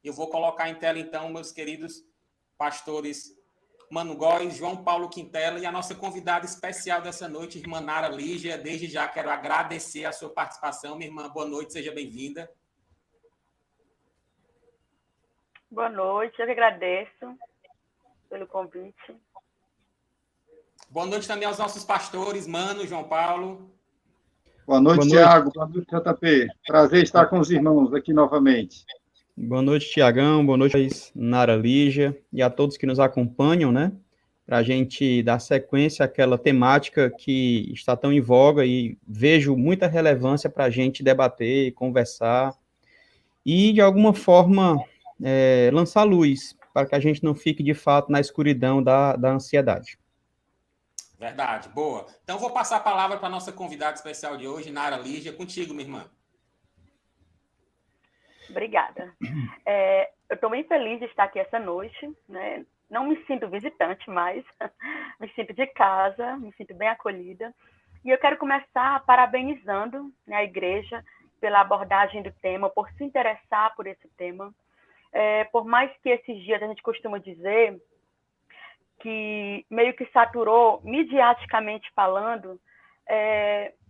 Eu vou colocar em tela, então, meus queridos pastores Mano Góes, João Paulo Quintela e a nossa convidada especial dessa noite, irmã Nara Lígia. Desde já quero agradecer a sua participação. Minha irmã, boa noite, seja bem-vinda. Boa noite, eu que agradeço pelo convite. Boa noite também aos nossos pastores, Mano, João Paulo. Boa noite, Tiago. Boa noite, JP. Prazer estar com os irmãos aqui novamente. Boa noite, Tiagão. Boa noite, Nara Lígia, e a todos que nos acompanham, né? Para a gente dar sequência àquela temática que está tão em voga e vejo muita relevância para a gente debater, conversar e, de alguma forma, lançar luz para que a gente não fique, de fato, na escuridão da ansiedade. Verdade, boa. Então, vou passar a palavra para a nossa convidada especial de hoje, Nara Lígia. Contigo, minha irmã. Obrigada. Eu estou bem feliz de estar aqui essa noite, né? Não me sinto visitante mais, me sinto de casa, me sinto bem acolhida. E eu quero começar parabenizando, né, a igreja pela abordagem do tema, por se interessar por esse tema. Por mais que esses dias a gente costuma dizer que meio que saturou, midiaticamente falando,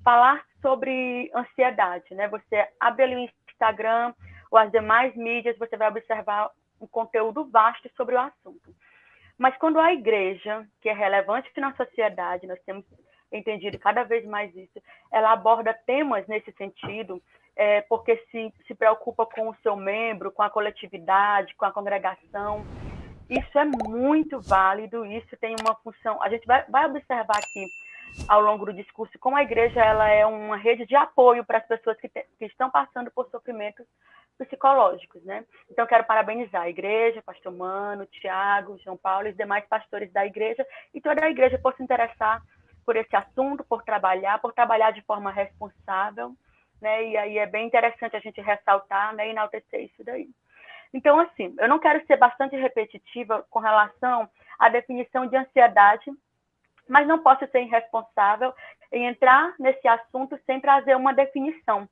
falar sobre ansiedade, né? Você abre ali o Instagram ou as demais mídias, você vai observar um conteúdo vasto sobre o assunto. Mas quando a igreja, que é relevante na sociedade, nós temos entendido cada vez mais isso, ela aborda temas nesse sentido, porque se preocupa com o seu membro, com a coletividade, com a congregação. Isso é muito válido, isso tem uma função. A gente vai observar aqui, ao longo do discurso, como a igreja ela é uma rede de apoio para as pessoas que estão passando por sofrimentos psicológicos, né? Então, quero parabenizar a igreja, pastor Mano, Tiago, João Paulo e os demais pastores da igreja e toda a igreja por se interessar por esse assunto, por trabalhar de forma responsável, né? E aí é bem interessante a gente ressaltar, né, e enaltecer isso daí. Então, assim, eu não quero ser bastante repetitiva com relação à definição de ansiedade, mas não posso ser irresponsável em entrar nesse assunto sem trazer uma definição.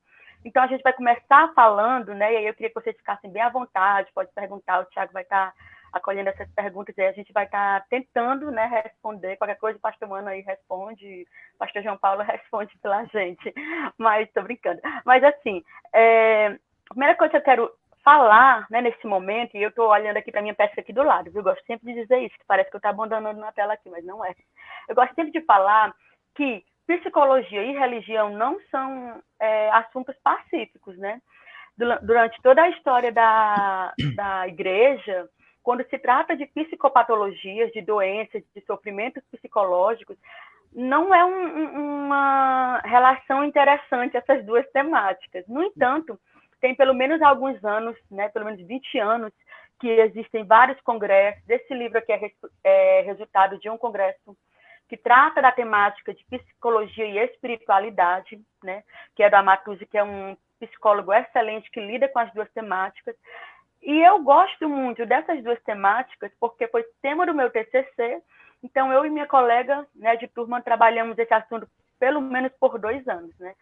Então, a gente vai começar falando, né, e aí eu queria que vocês ficassem bem à vontade, pode perguntar, o Tiago vai estar acolhendo essas perguntas, e aí a gente vai estar tentando, né, responder, qualquer coisa o pastor Mano aí responde, o pastor João Paulo responde pela gente, mas estou brincando. Mas, assim, a primeira coisa que eu quero falar, né, nesse momento, e eu estou olhando aqui para a minha peça aqui do lado, viu? Eu gosto sempre de dizer isso, que parece que eu estou abandonando na tela aqui, mas não é. Eu gosto sempre de falar que psicologia e religião não são assuntos pacíficos, né? Durante toda a história da igreja, quando se trata de psicopatologias, de doenças, de sofrimentos psicológicos, não é uma relação interessante essas duas temáticas. No entanto, tem pelo menos alguns anos, né, pelo menos 20 anos, que existem vários congressos. Esse livro aqui é resultado de um congresso que trata da temática de psicologia e espiritualidade, né, que é do Amatuzzi, que é um psicólogo excelente que lida com as duas temáticas. E eu gosto muito dessas duas temáticas porque foi tema do meu TCC. Então, eu e minha colega, né, de turma trabalhamos esse assunto pelo menos por 2 anos, né?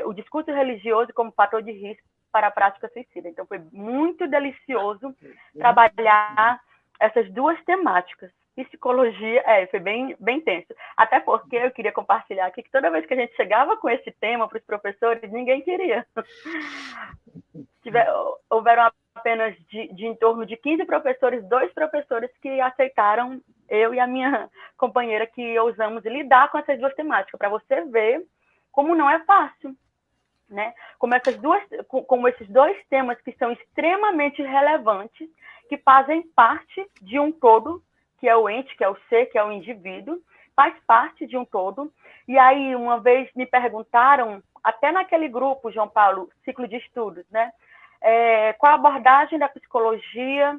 O discurso religioso como fator de risco para a prática suicida. Então, foi muito delicioso trabalhar essas duas temáticas. Psicologia, foi bem tenso. Até porque eu queria compartilhar aqui que toda vez que a gente chegava com esse tema para os professores, ninguém queria. Houveram apenas de em torno de 15 professores, 2 professores que aceitaram, eu e a minha companheira, que ousamos lidar com essas duas temáticas, para você ver como não é fácil, né? Como esses dois temas que são extremamente relevantes, que fazem parte de um todo, que é o ente, que é o ser, que é o indivíduo, faz parte de um todo. E aí, uma vez me perguntaram, até naquele grupo, João Paulo, ciclo de estudos, né? Qual a abordagem da psicologia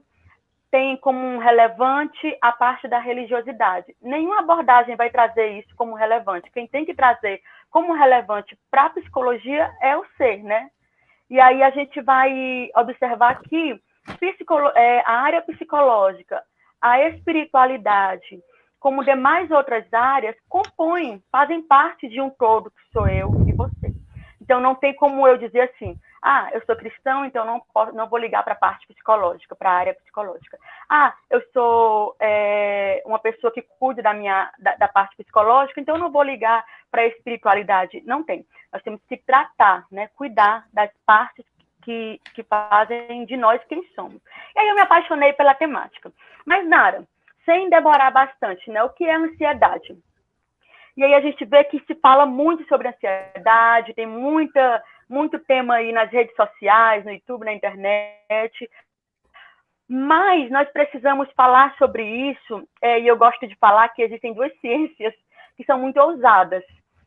tem como relevante a parte da religiosidade? Nenhuma abordagem vai trazer isso como relevante. Quem tem que trazer como relevante para a psicologia é o ser, né? E aí a gente vai observar que a área psicológica, a espiritualidade, como demais outras áreas, fazem parte de um todo que sou eu e você. Então, não tem como eu dizer assim, Ah, eu sou cristão, então não vou ligar para a parte psicológica, para a área psicológica. Ah, eu sou uma pessoa que cuida da parte psicológica, então não vou ligar para a espiritualidade. Não tem. Nós temos que tratar, né, cuidar das partes que fazem de nós quem somos. E aí eu me apaixonei pela temática. Mas, Nara, sem demorar bastante, né, o que é ansiedade? E aí a gente vê que se fala muito sobre ansiedade, tem muito tema aí nas redes sociais, no YouTube, na internet, mas nós precisamos falar sobre isso, e eu gosto de falar que existem duas ciências que são muito ousadas,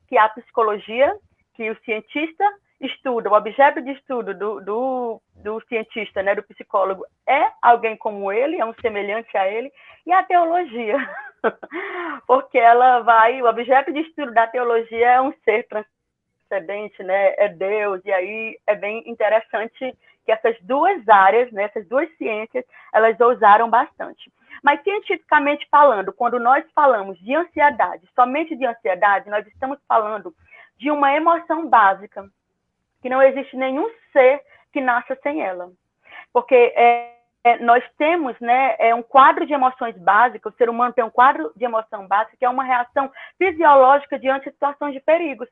que é a psicologia, que o cientista estuda, o objeto de estudo do cientista, né, do psicólogo, é alguém como ele, é um semelhante a ele, e a teologia, porque o objeto de estudo da teologia é um ser transcendente, né, é Deus, e aí é bem interessante que essas duas áreas, né, essas duas ciências, elas ousaram bastante. Mas, cientificamente falando, quando nós falamos de ansiedade, somente de ansiedade, nós estamos falando de uma emoção básica, que não existe nenhum ser que nasça sem ela. Porque nós temos, né, um quadro de emoções básicas, o ser humano tem um quadro de emoção básica, que é uma reação fisiológica diante de situações de perigos.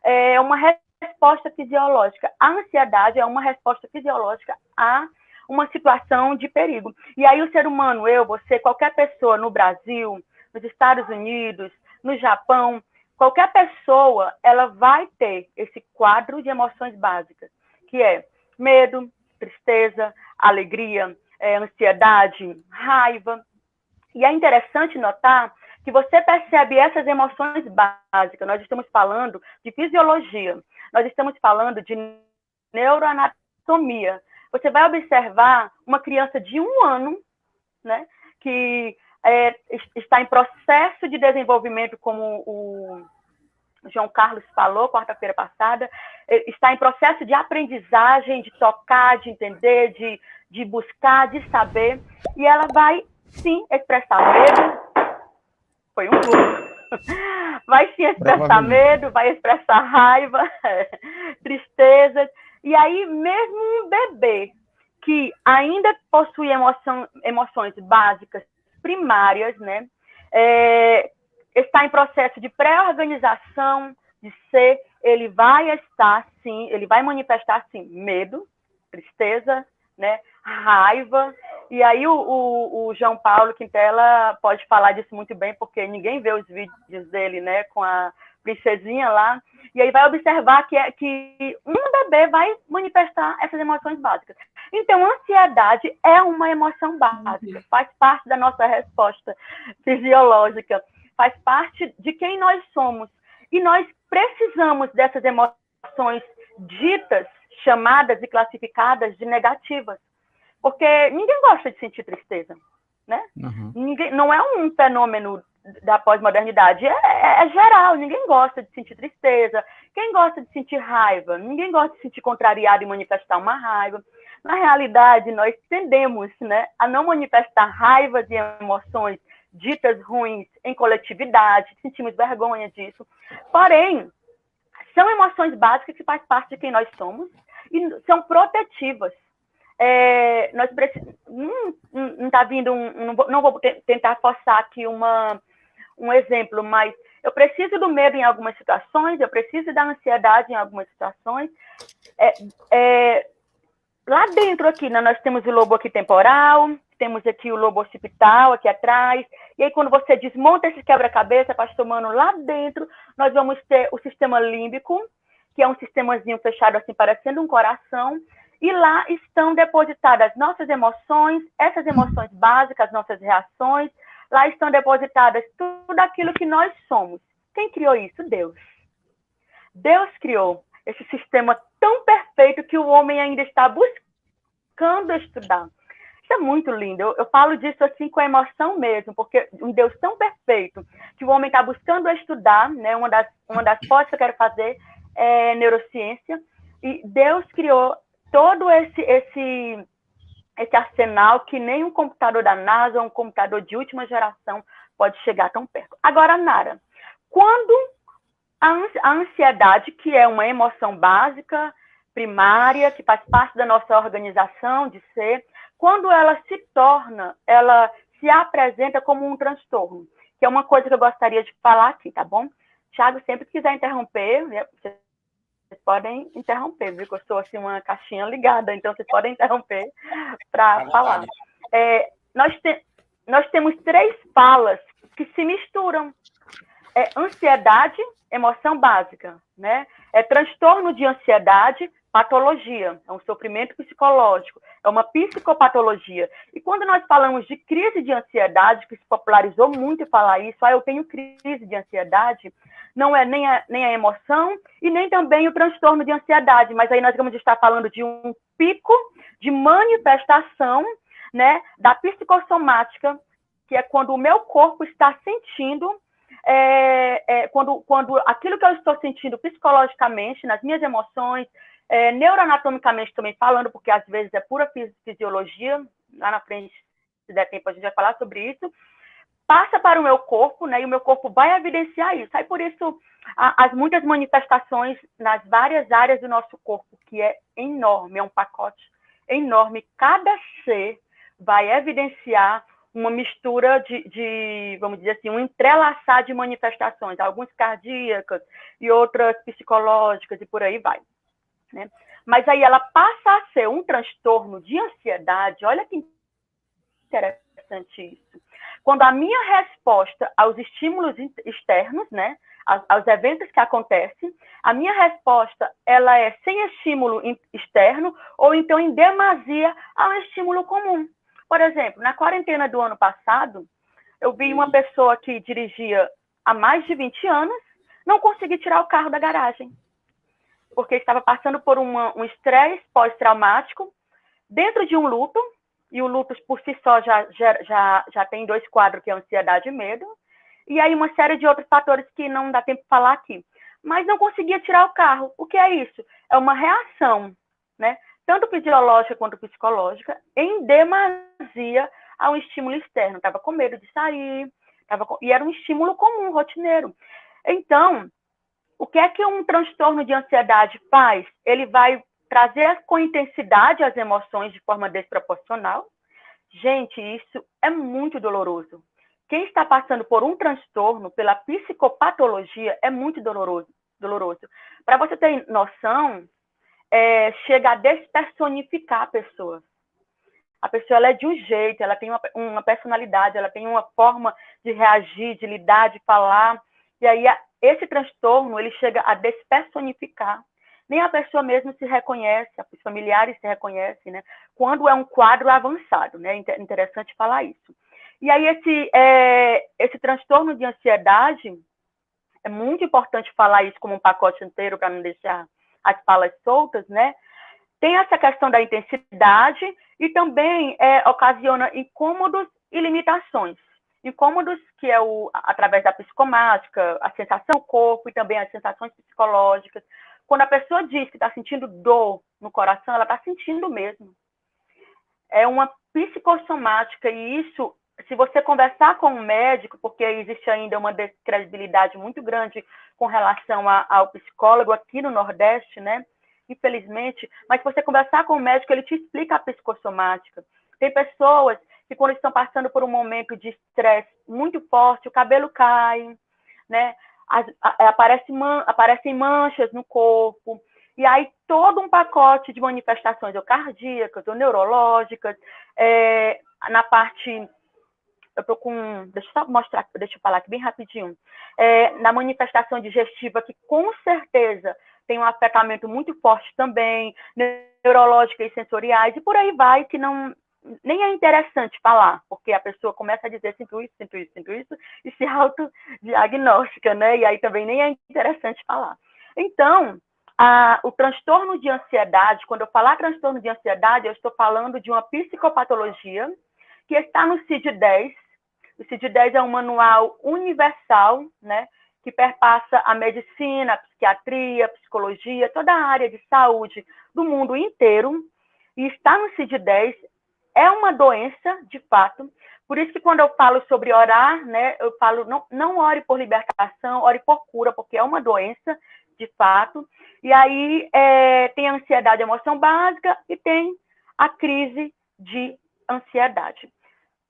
É uma resposta fisiológica. A ansiedade é uma resposta fisiológica a uma situação de perigo. E aí o ser humano, eu, você, qualquer pessoa no Brasil, nos Estados Unidos, no Japão, qualquer pessoa, ela vai ter esse quadro de emoções básicas, que é medo, tristeza, alegria, ansiedade, raiva. E é interessante notar que você percebe essas emoções básicas. Nós estamos falando de fisiologia, nós estamos falando de neuroanatomia. Você vai observar uma criança de 1 ano, né, que está em processo de desenvolvimento, como o João Carlos falou quarta-feira passada, está em processo de aprendizagem, de tocar, de entender, de buscar, de saber, e ela vai, sim, expressar medo. Foi um burro. Vai sim expressar medo, vai expressar raiva, tristeza. E aí, mesmo um bebê que ainda possui emoções básicas primárias, né, está em processo de pré-organização de ser, ele vai estar, sim, ele vai manifestar, sim, medo, tristeza, né, raiva. E aí o João Paulo Quintela pode falar disso muito bem, porque ninguém vê os vídeos dele, né, com a princesinha lá, e aí vai observar que um bebê vai manifestar essas emoções básicas. Então, ansiedade é uma emoção básica, faz parte da nossa resposta fisiológica, faz parte de quem nós somos. E nós precisamos dessas emoções ditas, chamadas e classificadas de negativas, porque ninguém gosta de sentir tristeza, né? Uhum. Não é um fenômeno da pós-modernidade, é geral, ninguém gosta de sentir tristeza. Quem gosta de sentir raiva? Ninguém gosta de sentir contrariado e manifestar uma raiva. Na realidade, nós tendemos, né, a não manifestar raivas e emoções ditas ruins em coletividade, sentimos vergonha disso. Porém, são emoções básicas que fazem parte de quem nós somos e são protetivas. Nós precisamos, não está vindo, não vou tentar forçar aqui um exemplo, mas eu preciso do medo em algumas situações, eu preciso da ansiedade em algumas situações. Lá dentro aqui, né, nós temos o lobo aqui temporal, temos aqui o lobo occipital aqui atrás, e aí quando você desmonta esse quebra-cabeça, pastor Mano, lá dentro nós vamos ter o sistema límbico, que é um sistemazinho fechado assim, parecendo um coração, e lá estão depositadas nossas emoções, essas emoções básicas, nossas reações, lá estão depositadas tudo aquilo que nós somos. Quem criou isso? Deus. Deus criou esse sistema tão perfeito que o homem ainda está buscando estudar. Isso é muito lindo. Eu falo disso assim com emoção mesmo, porque um Deus tão perfeito que o homem está buscando estudar, né? Uma das pós que eu quero fazer é neurociência, e Deus criou todo esse arsenal que nem um computador da NASA, um computador de última geração pode chegar tão perto. Agora, Nara, quando a ansiedade, que é uma emoção básica, primária, que faz parte da nossa organização de ser, quando ela se apresenta como um transtorno, que é uma coisa que eu gostaria de falar aqui, tá bom? Thiago, sempre que quiser interromper, vocês podem interromper, viu? Que eu sou assim uma caixinha ligada, então vocês podem interromper para falar. Nós temos 3 falas que se misturam. Ansiedade, emoção básica, né? Transtorno de ansiedade, patologia, é um sofrimento psicológico, é uma psicopatologia. E quando nós falamos de crise de ansiedade, que se popularizou muito falar isso, eu tenho crise de ansiedade, não é nem a emoção e nem também o transtorno de ansiedade, mas aí nós vamos estar falando de um pico de manifestação, né, da psicossomática, que é quando o meu corpo está sentindo, quando aquilo que eu estou sentindo psicologicamente, nas minhas emoções, neuroanatomicamente também falando, porque às vezes é pura fisiologia, lá na frente, se der tempo, a gente vai falar sobre isso, passa para o meu corpo, né, e o meu corpo vai evidenciar isso. Aí, por isso, as muitas manifestações nas várias áreas do nosso corpo, que é enorme, é um pacote enorme, cada ser vai evidenciar uma mistura de, vamos dizer assim, um entrelaçar de manifestações, algumas cardíacas e outras psicológicas e por aí vai, né? Mas aí ela passa a ser um transtorno de ansiedade, olha que interessante isso. Quando a minha resposta aos estímulos externos, né, aos eventos que acontecem, a minha resposta ela é sem estímulo externo ou então em demasia a um estímulo comum. Por exemplo, na quarentena do ano passado, eu vi uma pessoa que dirigia há mais de 20 anos, não conseguia tirar o carro da garagem, porque estava passando por um estresse pós-traumático, dentro de um luto, e o luto por si só já tem 2 quadros, que é ansiedade e medo, e aí uma série de outros fatores que não dá tempo de falar aqui. Mas não conseguia tirar o carro. O que é isso? É uma reação, né? Tanto fisiológica quanto psicológica, em demasia a um estímulo externo. Estava com medo de sair, e era um estímulo comum, rotineiro. Então, o que é que um transtorno de ansiedade faz? Ele vai trazer com intensidade as emoções de forma desproporcional. Gente, isso é muito doloroso. Quem está passando por um transtorno, pela psicopatologia, é muito doloroso. Para você ter noção, chega a despersonificar a pessoa. A pessoa ela é de um jeito, ela tem uma personalidade, ela tem uma forma de reagir, de lidar, de falar. E aí, esse transtorno, ele chega a despersonificar. Nem a pessoa mesmo se reconhece, os familiares se reconhecem, né? Quando é um quadro avançado, né? É interessante falar isso. E aí, esse transtorno de ansiedade, é muito importante falar isso como um pacote inteiro, para não deixar as falas soltas, né? Tem essa questão da intensidade e também ocasiona incômodos e limitações. Incômodos, que é através da psicomática, a sensação do corpo e também as sensações psicológicas. Quando a pessoa diz que está sentindo dor no coração, ela está sentindo mesmo. É uma psicossomática e isso, se você conversar com um médico, porque existe ainda uma descredibilidade muito grande com relação ao psicólogo aqui no Nordeste, né? Infelizmente, mas se você conversar com o médico, ele te explica a psicossomática. Tem pessoas que quando estão passando por um momento de estresse muito forte, o cabelo cai, né? Aparecem manchas no corpo, e aí todo um pacote de manifestações ou cardíacas ou neurológicas, na parte... Eu estou com... Deixa eu falar aqui bem rapidinho. Na manifestação digestiva, que com certeza tem um afetamento muito forte também, neurológicas e sensoriais, e por aí vai, que nem é interessante falar, porque a pessoa começa a dizer sinto isso, e se autodiagnostica, né? E aí também nem é interessante falar. Então, o transtorno de ansiedade, quando eu falar transtorno de ansiedade, eu estou falando de uma psicopatologia que está no CID-10. O CID-10 é um manual universal, né? Que perpassa a medicina, a psiquiatria, a psicologia, toda a área de saúde do mundo inteiro, e está no CID-10, é uma doença, de fato. Por isso que quando eu falo sobre orar, né, eu falo, não ore por libertação, ore por cura, porque é uma doença de fato. E aí tem a ansiedade, a emoção básica, e tem a crise de ansiedade.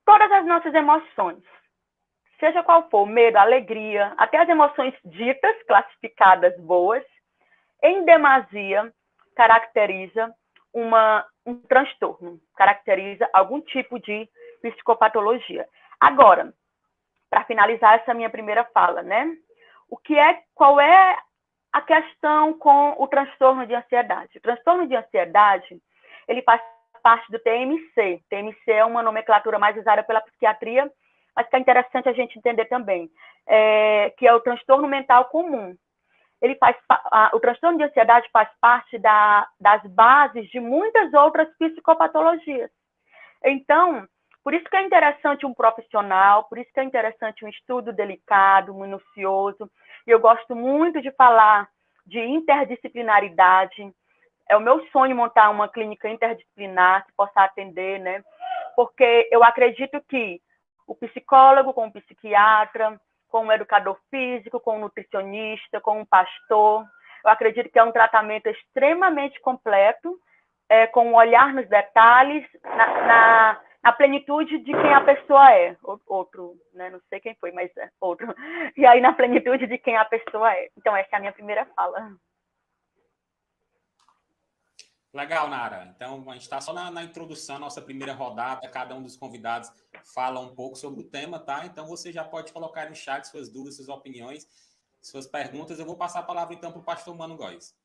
Todas as nossas emoções, seja qual for, medo, alegria, até as emoções ditas, classificadas boas, em demasia, caracteriza um transtorno, caracteriza algum tipo de psicopatologia. Agora, para finalizar essa minha primeira fala, né? Qual é a questão com o transtorno de ansiedade? O transtorno de ansiedade, ele faz parte do TMC. TMC é uma nomenclatura mais usada pela psiquiatria, mas que é interessante a gente entender também, que é o transtorno mental comum. O transtorno de ansiedade faz parte das bases de muitas outras psicopatologias. Então, por isso que é interessante um profissional, por isso que é interessante um estudo delicado, minucioso. E eu gosto muito de falar de interdisciplinaridade. É o meu sonho montar uma clínica interdisciplinar que possa atender, né? Porque eu acredito que o psicólogo com o psiquiatra, com o educador físico, com o nutricionista, com o pastor, eu acredito que é um tratamento extremamente completo, com um olhar nos detalhes, na plenitude de quem a pessoa é. Outro, né? Não sei quem foi, mas é outro. E aí, na plenitude de quem a pessoa é. Então, essa é a minha primeira fala. Legal, Nara. Então, a gente está só na introdução, nossa primeira rodada. Cada um dos convidados fala um pouco sobre o tema, tá? Então, você já pode colocar no chat suas dúvidas, suas opiniões, suas perguntas. Eu vou passar a palavra, então, para o pastor Mano Góes.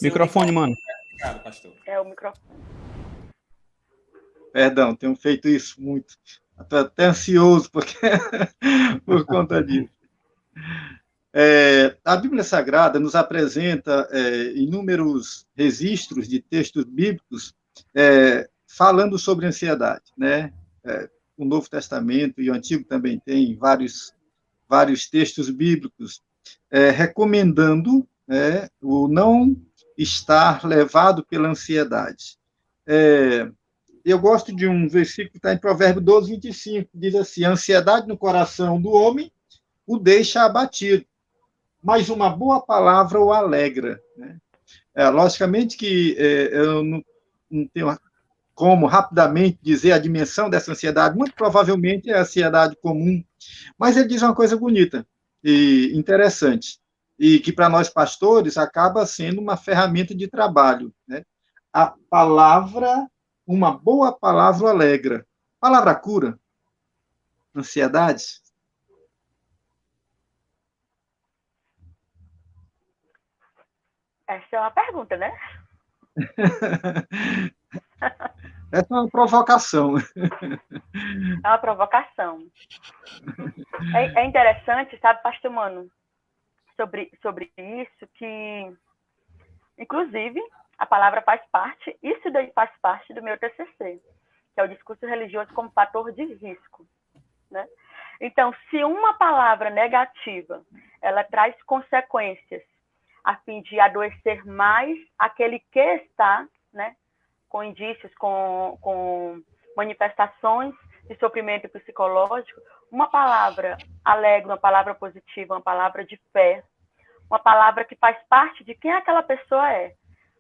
Microfone, mano. Obrigado, pastor. O microfone. Perdão, tenho feito isso muito. Estou até ansioso por conta disso. A Bíblia Sagrada nos apresenta inúmeros registros de textos bíblicos falando sobre ansiedade, né? O Novo Testamento e o Antigo também tem vários textos bíblicos recomendando o não estar levado pela ansiedade. Eu gosto de um versículo que está em Provérbio 12, 25, diz assim: a ansiedade no coração do homem o deixa abatido, mas uma boa palavra o alegra. Né? Logicamente que eu não tenho como rapidamente dizer a dimensão dessa ansiedade, muito provavelmente é a ansiedade comum, mas ele diz uma coisa bonita e interessante, e que para nós pastores acaba sendo uma ferramenta de trabalho. Né? A palavra, uma boa palavra alegra. Palavra cura? Ansiedade? Essa é uma pergunta, né? Essa é uma provocação. É uma provocação. É interessante, sabe, pastor Mano, sobre isso, que, inclusive, a palavra faz parte, isso daí faz parte do meu TCC, que é o discurso religioso como fator de risco. Né? Então, se uma palavra negativa, ela traz consequências a fim de adoecer mais aquele que está, né, com indícios, com manifestações de sofrimento psicológico, uma palavra alegre, uma palavra positiva, uma palavra de fé, uma palavra que faz parte de quem aquela pessoa é.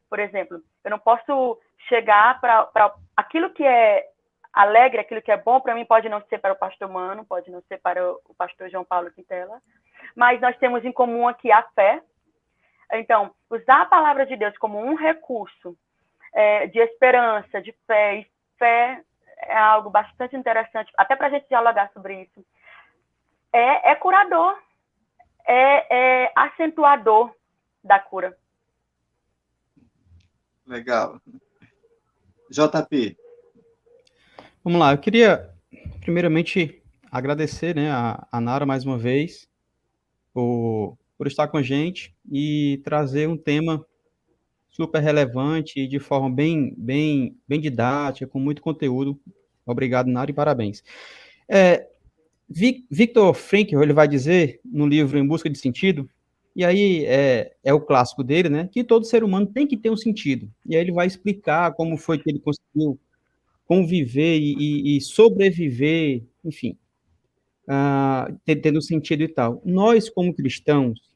Por exemplo, eu não posso chegar para aquilo que é alegre, aquilo que é bom, para mim pode não ser para o pastor Mano, pode não ser para o pastor João Paulo Quintela, mas nós temos em comum aqui a fé. Então, usar a palavra de Deus como um recurso de esperança, de fé, e fé é algo bastante interessante, até para a gente dialogar sobre isso. É curador, é acentuador da cura. Legal. JP. Vamos lá, eu queria, primeiramente, agradecer, né, a Nara mais uma vez por estar com a gente e trazer um tema super relevante e de forma bem didática, com muito conteúdo. Obrigado, Nara, e parabéns. Viktor Frankl, ele vai dizer no livro Em Busca de Sentido, e aí é o clássico dele, né, que todo ser humano tem que ter um sentido. E aí ele vai explicar como foi que ele conseguiu conviver e sobreviver, enfim, tendo sentido e tal. Nós, como cristãos,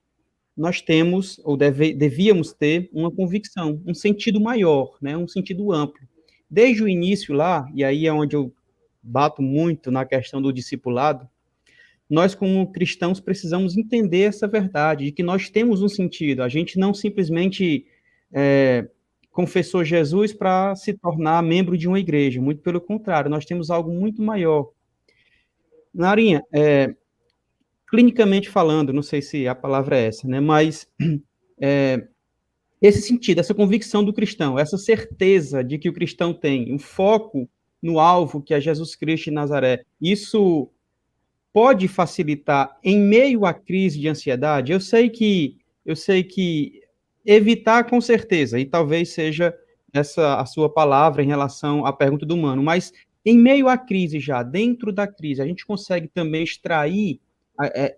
nós temos, ou devíamos ter, uma convicção, um sentido maior, né, um sentido amplo. Desde o início lá, e aí é onde eu bato muito na questão do discipulado, nós, como cristãos, precisamos entender essa verdade, de que nós temos um sentido. A gente não simplesmente confessou Jesus para se tornar membro de uma igreja, muito pelo contrário, nós temos algo muito maior. Narinha, clinicamente falando, não sei se a palavra é essa, né, mas esse sentido, essa convicção do cristão, essa certeza de que o cristão tem um foco no alvo, que é Jesus Cristo de Nazaré, isso pode facilitar em meio à crise de ansiedade? Eu sei que evitar com certeza, e talvez seja essa a sua palavra em relação à pergunta do Mano, mas em meio à crise já, dentro da crise, a gente consegue também extrair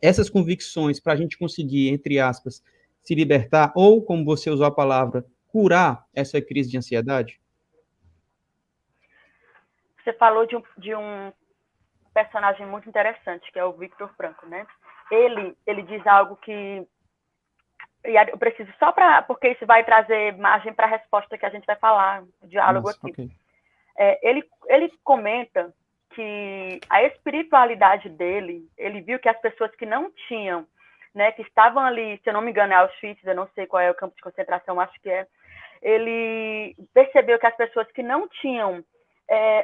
essas convicções para a gente conseguir, entre aspas, se libertar, ou, como você usou a palavra, curar essa crise de ansiedade? Você falou de um personagem muito interessante, que é o Victor Frankl, né? Ele diz algo que... E eu preciso só porque isso vai trazer margem para a resposta que a gente vai falar, o diálogo aqui. Okay. Ele comenta que a espiritualidade dele, ele viu que as pessoas que não tinham, né, que estavam ali, se eu não me engano, é Auschwitz, eu não sei qual é o campo de concentração, acho que é, ele percebeu que as pessoas que não tinham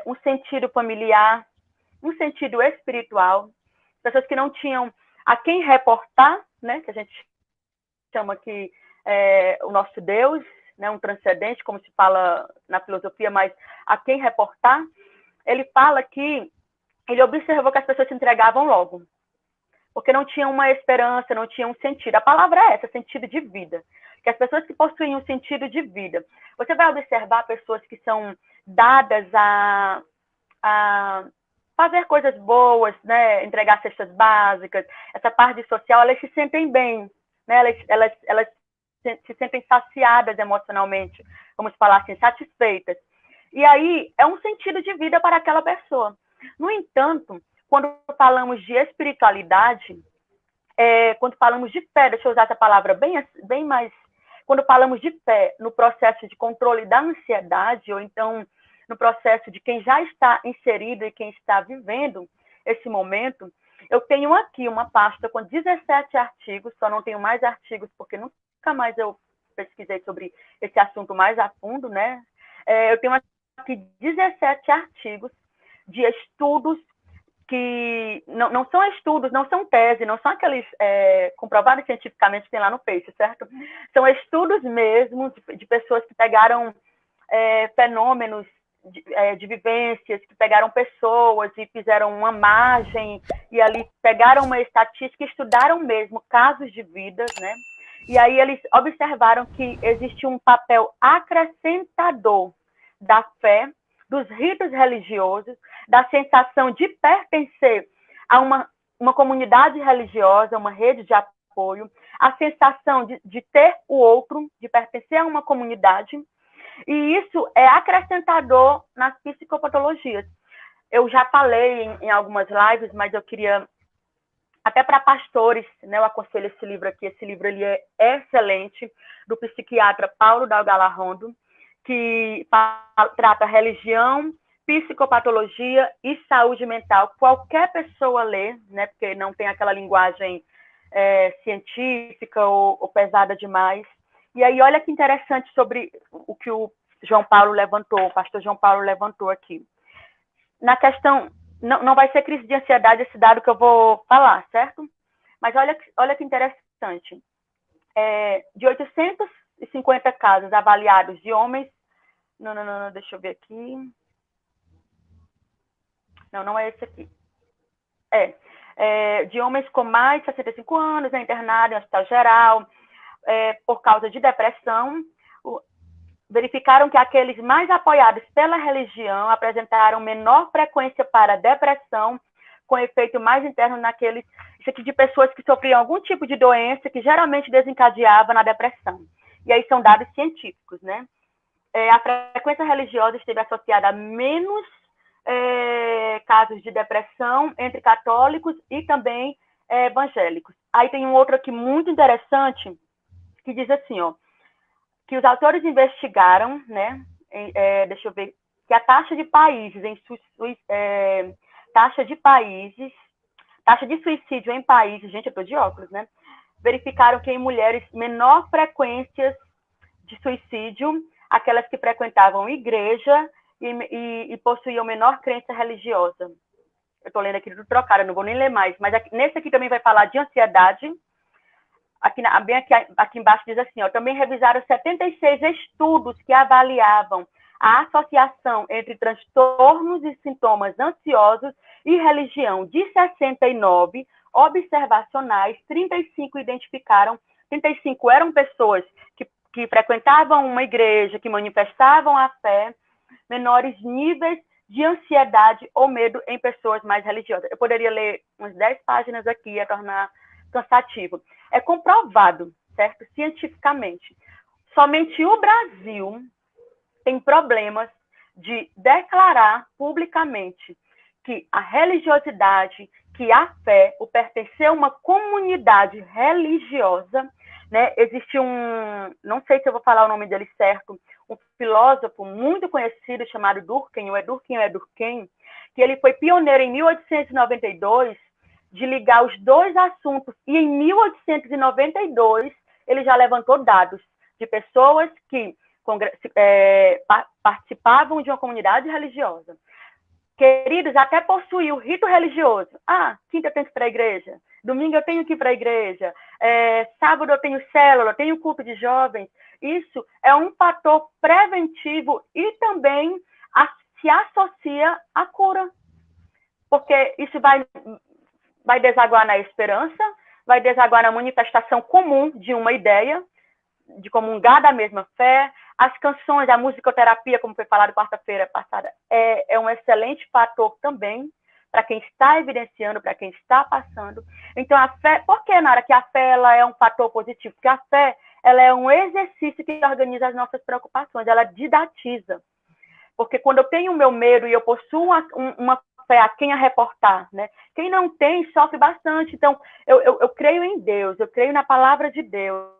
um sentido familiar, um sentido espiritual, pessoas que não tinham a quem reportar, né, que a gente chama aqui o nosso Deus, né, um transcendente, como se fala na filosofia, mas a quem reportar, ele fala que ele observou que as pessoas se entregavam logo, porque não tinham uma esperança, não tinham um sentido. A palavra é essa, sentido de vida. Que as pessoas que possuem um sentido de vida, você vai observar pessoas que são dadas a fazer coisas boas, né, entregar cestas básicas, essa parte social, elas se sentem bem, né, elas se sentem saciadas emocionalmente, vamos falar assim, satisfeitas. E aí é um sentido de vida para aquela pessoa. No entanto, quando falamos de espiritualidade, quando falamos de fé, deixa eu usar essa palavra bem mais... Quando falamos de fé no processo de controle da ansiedade, ou então no processo de quem já está inserido e quem está vivendo esse momento, eu tenho aqui uma pasta com 17 artigos, só não tenho mais artigos porque nunca mais eu pesquisei sobre esse assunto mais a fundo, né? Eu tenho aqui 17 artigos de estudos que não são estudos, não são teses, não são aqueles comprovados cientificamente que tem lá no Face, certo? São estudos mesmo de pessoas que pegaram fenômenos de vivências, que pegaram pessoas e fizeram uma margem, e ali pegaram uma estatística e estudaram mesmo casos de vidas, né? E aí eles observaram que existe um papel acrescentador da fé, dos ritos religiosos, da sensação de pertencer a uma comunidade religiosa, uma rede de apoio, a sensação de ter o outro, de pertencer a uma comunidade, e isso é acrescentador nas psicopatologias. Eu já falei em algumas lives, mas eu queria, até para pastores, né, eu aconselho esse livro aqui, ele é excelente, do psiquiatra Paulo Dalgalarrondo, que trata religião, psicopatologia e saúde mental. Qualquer pessoa lê, né, porque não tem aquela linguagem científica ou pesada demais. E aí, olha que interessante sobre o que o João Paulo levantou, o pastor João Paulo levantou aqui. Na questão, não vai ser crise de ansiedade esse dado que eu vou falar, certo? Mas olha que interessante. De 850 casos avaliados de homens... Não, deixa eu ver aqui. Não é esse aqui. De homens com mais de 65 anos, internados em hospital geral, por causa de depressão, verificaram que aqueles mais apoiados pela religião apresentaram menor frequência para depressão, com efeito mais interno naqueles, isso aqui de pessoas que sofriam algum tipo de doença que geralmente desencadeava na depressão. E aí são dados científicos, né? a frequência religiosa esteve associada a menos casos de depressão entre católicos e também evangélicos. Aí tem um outro aqui muito interessante, que diz assim, ó, que os autores investigaram, né, deixa eu ver, que a taxa de países, taxa de suicídio em países, gente, eu tô de óculos, né, verificaram que em mulheres menor frequências de suicídio, aquelas que frequentavam igreja e possuíam menor crença religiosa. Eu estou lendo aqui do trocado, não vou nem ler mais, mas nesse aqui também vai falar de ansiedade. Aqui embaixo diz assim, ó, também revisaram 76 estudos que avaliavam a associação entre transtornos e sintomas ansiosos e religião. De 69 observacionais, 35 eram pessoas que frequentavam uma igreja, que manifestavam a fé, menores níveis de ansiedade ou medo em pessoas mais religiosas. Eu poderia ler umas 10 páginas aqui, ia tornar cansativo. É comprovado, certo? Cientificamente. Somente o Brasil tem problemas de declarar publicamente que a religiosidade, que a fé, o pertencer a uma comunidade religiosa, né? Existe não sei se eu vou falar o nome dele certo, um filósofo muito conhecido chamado Durkheim, que ele foi pioneiro em 1892 de ligar os dois assuntos, e em 1892 ele já levantou dados de pessoas que participavam de uma comunidade religiosa. Queridos, até possuir o rito religioso. Quinta eu tenho que ir para a igreja, domingo eu tenho que ir para a igreja, sábado eu tenho célula, eu tenho culto de jovens. Isso é um fator preventivo e também se associa à cura. Porque isso vai desaguar na esperança, vai desaguar na manifestação comum de uma ideia, de comungar da mesma fé. As canções, a musicoterapia, como foi falado quarta-feira passada, é um excelente fator também para quem está evidenciando, para quem está passando. Então, a fé... Por que, Nara, que a fé ela é um fator positivo? Porque a fé ela é um exercício que organiza as nossas preocupações, ela didatiza. Porque quando eu tenho o meu medo e eu possuo uma fé a quem a reportar, né? Quem não tem, sofre bastante. Então, eu creio em Deus, eu creio na palavra de Deus.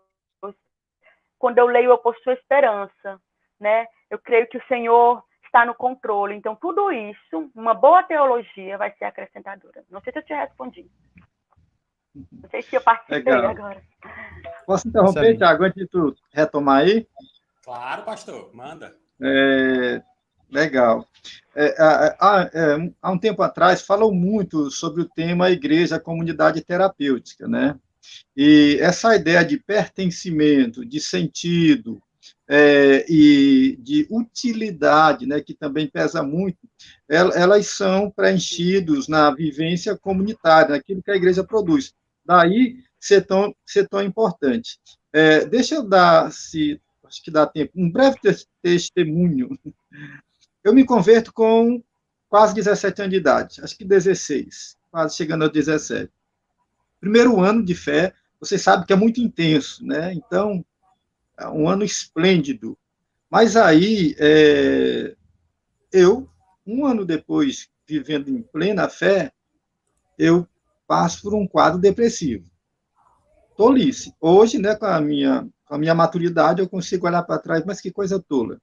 Quando eu leio, eu possuo esperança, né? Eu creio que o Senhor está no controle. Então, tudo isso, uma boa teologia vai ser acrescentadora. Não sei se eu te respondi. Não sei se eu participei agora. Posso interromper, Tiago, antes de tu retomar aí? Claro, pastor, manda. Legal. Há um tempo atrás, falou muito sobre o tema igreja, comunidade terapêutica, né? E essa ideia de pertencimento, de sentido e de utilidade, né, que também pesa muito, elas são preenchidos na vivência comunitária, naquilo que a igreja produz. Daí ser tão importante. Deixa eu dar, acho que dá tempo, um breve testemunho. Eu me converto com quase 17 anos de idade, acho que 16, quase chegando aos 17. Primeiro ano de fé, você sabe que é muito intenso, né? Então, é um ano esplêndido. Mas aí, um ano depois, vivendo em plena fé, eu passo por um quadro depressivo. Tolice. Hoje, né, com a minha maturidade, eu consigo olhar para trás, mas que coisa tola.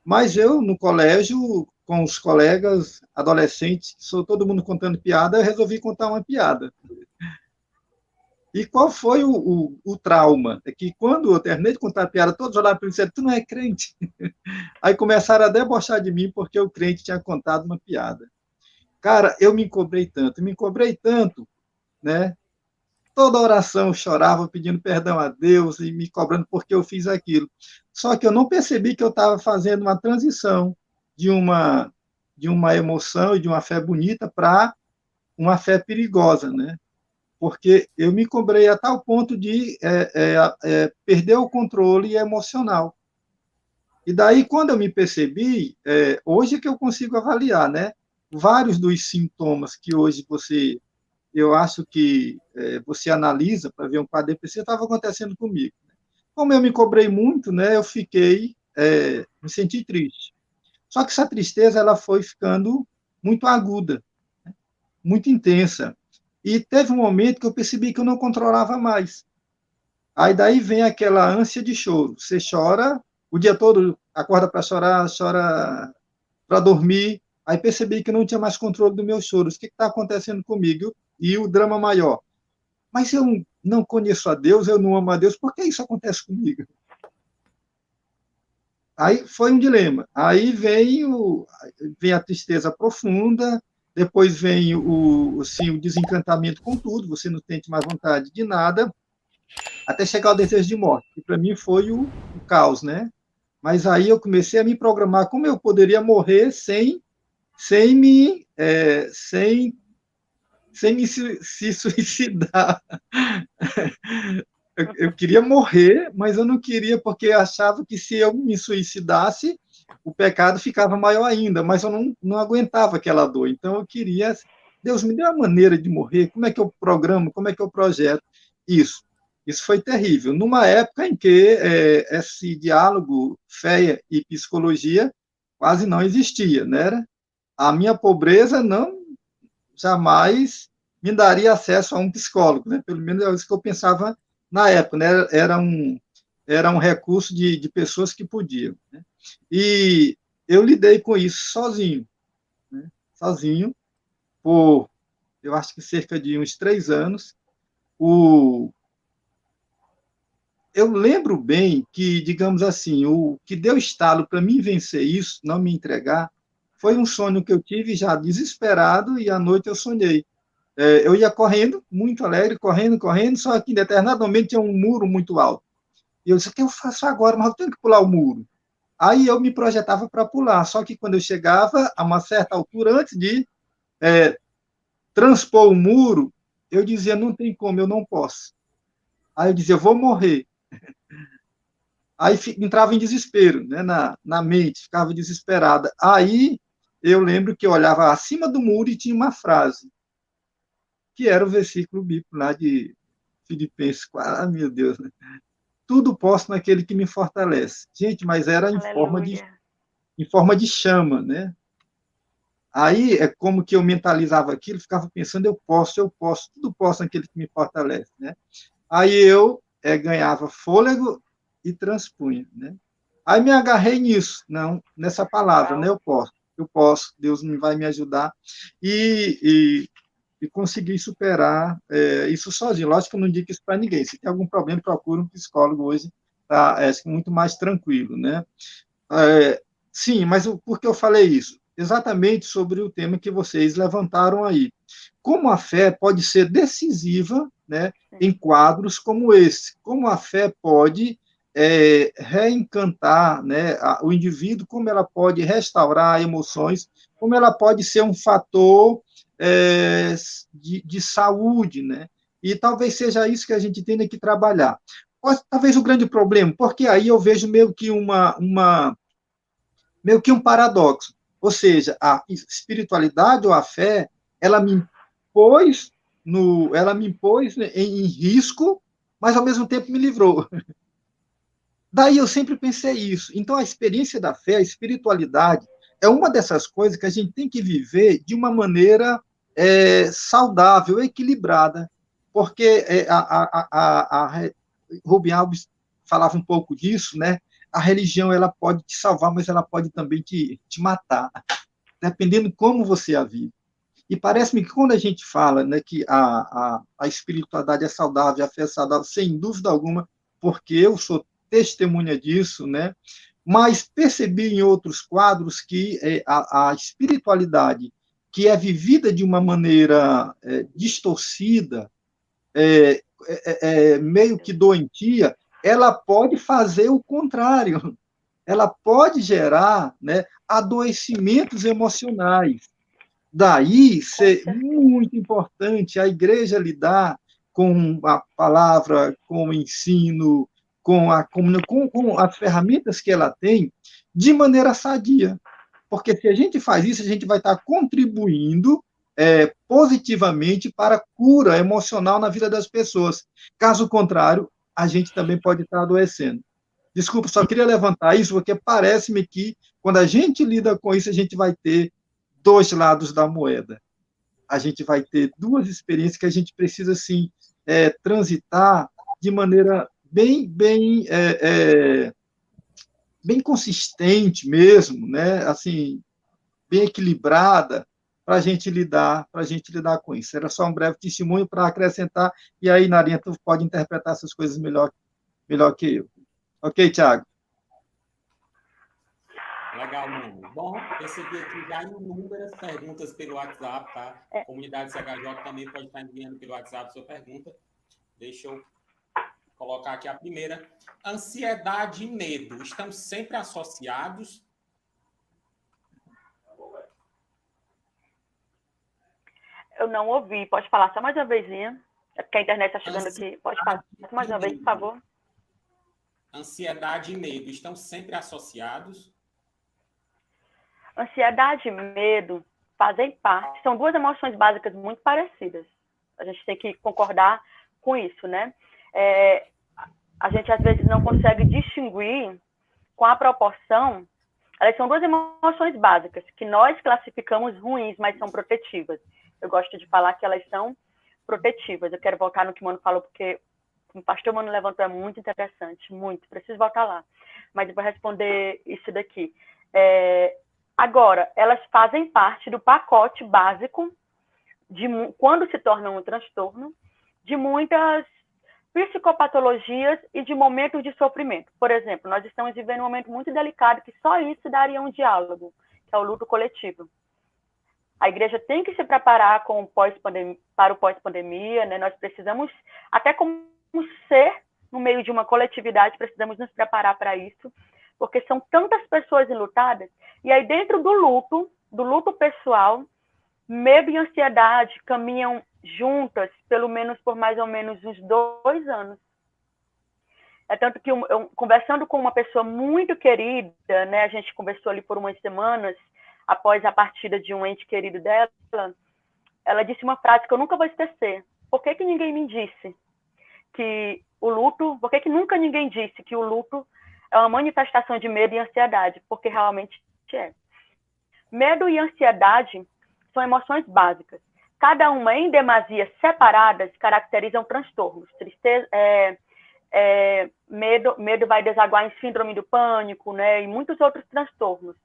Mas eu, no colégio, com os colegas adolescentes, todo mundo contando piada, eu resolvi contar uma piada. E qual foi o trauma? É que quando eu terminei de contar a piada, todos olharam para mim e disseram, tu não é crente? Aí começaram a debochar de mim porque o crente tinha contado uma piada. Cara, eu me cobrei tanto, né? Toda oração eu chorava pedindo perdão a Deus e me cobrando porque eu fiz aquilo. Só que eu não percebi que eu estava fazendo uma transição de uma emoção e de uma fé bonita para uma fé perigosa, né? Porque eu me cobrei a tal ponto de perder o controle emocional. E daí, quando eu me percebi, hoje é que eu consigo avaliar, né? Vários dos sintomas que hoje eu acho que você analisa para ver um quadro depressivo, estava acontecendo comigo. Como eu me cobrei muito, né? Eu fiquei me senti triste. Só que essa tristeza ela foi ficando muito aguda, né? Muito intensa. E teve um momento que eu percebi que eu não controlava mais. Aí daí vem aquela ânsia de choro. Você chora o dia todo, acorda para chorar, chora para dormir. Aí percebi que não tinha mais controle dos meus choros. O que está acontecendo comigo? E o drama maior. Mas eu não conheço a Deus, eu não amo a Deus, por que isso acontece comigo? Aí foi um dilema. Aí vem a tristeza profunda, depois vem assim, o desencantamento com tudo, você não tem mais vontade de nada, até chegar ao desejo de morte, que para mim foi o caos, né? Mas aí eu comecei a me programar como eu poderia morrer sem me se suicidar. Eu queria morrer, mas eu não queria porque eu achava que se eu me suicidasse, o pecado ficava maior ainda, mas eu não aguentava aquela dor. Então eu queria, Deus me deu uma maneira de morrer, como é que eu programo, como é que eu projeto isso? Isso foi terrível. Numa época em que esse diálogo, fé e psicologia, quase não existia, né? A minha pobreza não jamais me daria acesso a um psicólogo, né? Pelo menos é isso que eu pensava na época, né? Era um recurso de pessoas que podiam, né? E eu lidei com isso sozinho, né? Sozinho, por, eu acho que cerca de uns 3 anos. Eu lembro bem que, digamos assim, o que deu estalo para mim vencer isso, não me entregar, foi um sonho que eu tive já desesperado, e à noite eu sonhei. Eu ia correndo, muito alegre, correndo, correndo, só que em determinado momento tinha um muro muito alto. E eu disse, o que eu faço agora? Mas eu tenho que pular o muro. Aí eu me projetava para pular, só que quando eu chegava a uma certa altura, antes de transpor o muro, eu dizia, não tem como, eu não posso. Aí eu dizia, eu vou morrer. Aí entrava em desespero, né, na mente, ficava desesperada. Aí eu lembro que eu olhava acima do muro e tinha uma frase, que era o versículo bíblico lá de Filipenses 4, meu Deus, né? Tudo posso naquele que me fortalece. Gente, mas era em forma de chama, né? Aí é como que eu mentalizava aquilo, ficava pensando, eu posso, tudo posso naquele que me fortalece, né? Aí eu ganhava fôlego e transpunha, né? Aí me agarrei nisso, não, nessa palavra, né? Eu posso, Deus vai me ajudar. E consegui superar isso sozinho. Lógico que eu não digo isso para ninguém. Se tem algum problema, procure um psicólogo hoje, tá? Muito mais tranquilo, né? Sim, mas por que eu falei isso? Exatamente sobre o tema que vocês levantaram aí. Como a fé pode ser decisiva, né, em quadros como esse? Como a fé pode reencantar, né, o indivíduo, como ela pode restaurar emoções, como ela pode ser um fator de saúde, né? E talvez seja isso que a gente tenha que trabalhar. Talvez o grande problema, porque aí eu vejo meio que um paradoxo. Ou seja, a espiritualidade ou a fé, ela me impôs em risco, mas ao mesmo tempo me livrou. Daí eu sempre pensei isso. Então a experiência da fé, a espiritualidade, é uma dessas coisas que a gente tem que viver de uma maneira saudável, equilibrada, porque Rubem Alves falava um pouco disso, né? A religião ela pode te salvar, mas ela pode também te matar, dependendo de como você a vive. E parece-me que quando a gente fala, né, que a espiritualidade é saudável, a fé é saudável, sem dúvida alguma, porque eu sou testemunha disso, né? Mas percebi em outros quadros que a espiritualidade, que é vivida de uma maneira distorcida, meio que doentia, ela pode fazer o contrário. Ela pode gerar, né, adoecimentos emocionais. Daí ser muito importante a igreja lidar com a palavra, com o ensino, com as ferramentas que ela tem, de maneira sadia. Porque se a gente faz isso, a gente vai estar contribuindo positivamente para a cura emocional na vida das pessoas. Caso contrário, a gente também pode estar adoecendo. Desculpa, só queria levantar isso, porque parece-me que, quando a gente lida com isso, a gente vai ter dois lados da moeda. A gente vai ter duas experiências que a gente precisa, assim, transitar de maneira bem consistente mesmo, né? Assim, bem equilibrada, para a gente lidar com isso. Era só um breve testemunho para acrescentar, e aí, Narinha, tu pode interpretar essas coisas melhor que eu. Ok, Thiago? Legal, Nuno. Bom, recebi aqui já inúmeras perguntas pelo WhatsApp, tá? A comunidade CHJ também pode estar enviando pelo WhatsApp sua pergunta. Deixa eu colocar aqui a primeira. Ansiedade e medo estão sempre associados? Eu não ouvi. Pode falar só mais uma vezinha? É porque a internet está chegando aqui. Pode falar só mais uma vez, por favor? Ansiedade e medo estão sempre associados? Ansiedade e medo fazem parte. São duas emoções básicas muito parecidas. A gente tem que concordar com isso, né? A gente, às vezes, não consegue distinguir com a proporção. Elas são duas emoções básicas que nós classificamos ruins, mas são protetivas. Eu gosto de falar que elas são protetivas. Eu quero voltar no que o Mano falou, porque o pastor Mano levantou, é muito interessante, muito. Preciso voltar lá. Mas eu vou responder isso daqui. Agora, elas fazem parte do pacote básico, quando se tornam um transtorno, de muitas psicopatologias e de momentos de sofrimento. Por exemplo, nós estamos vivendo um momento muito delicado que só isso daria um diálogo, que é o luto coletivo. A igreja tem que se preparar para o pós-pandemia, né? Nós precisamos, até como ser no meio de uma coletividade, precisamos nos preparar para isso, porque são tantas pessoas enlutadas. E aí, dentro do luto pessoal, medo e ansiedade caminham juntas, pelo menos por mais ou menos uns 2 anos. É tanto que, conversando com uma pessoa muito querida, né, a gente conversou ali por umas semanas, após a partida de um ente querido dela, ela disse uma frase que eu nunca vou esquecer. Por que ninguém me disse que o luto... Por que nunca ninguém disse que o luto é uma manifestação de medo e ansiedade? Porque realmente é. Medo e ansiedade são emoções básicas. Cada uma, em demasia, separadas, caracterizam transtornos. Tristeza, medo vai desaguar em síndrome do pânico, né, e muitos outros transtornos.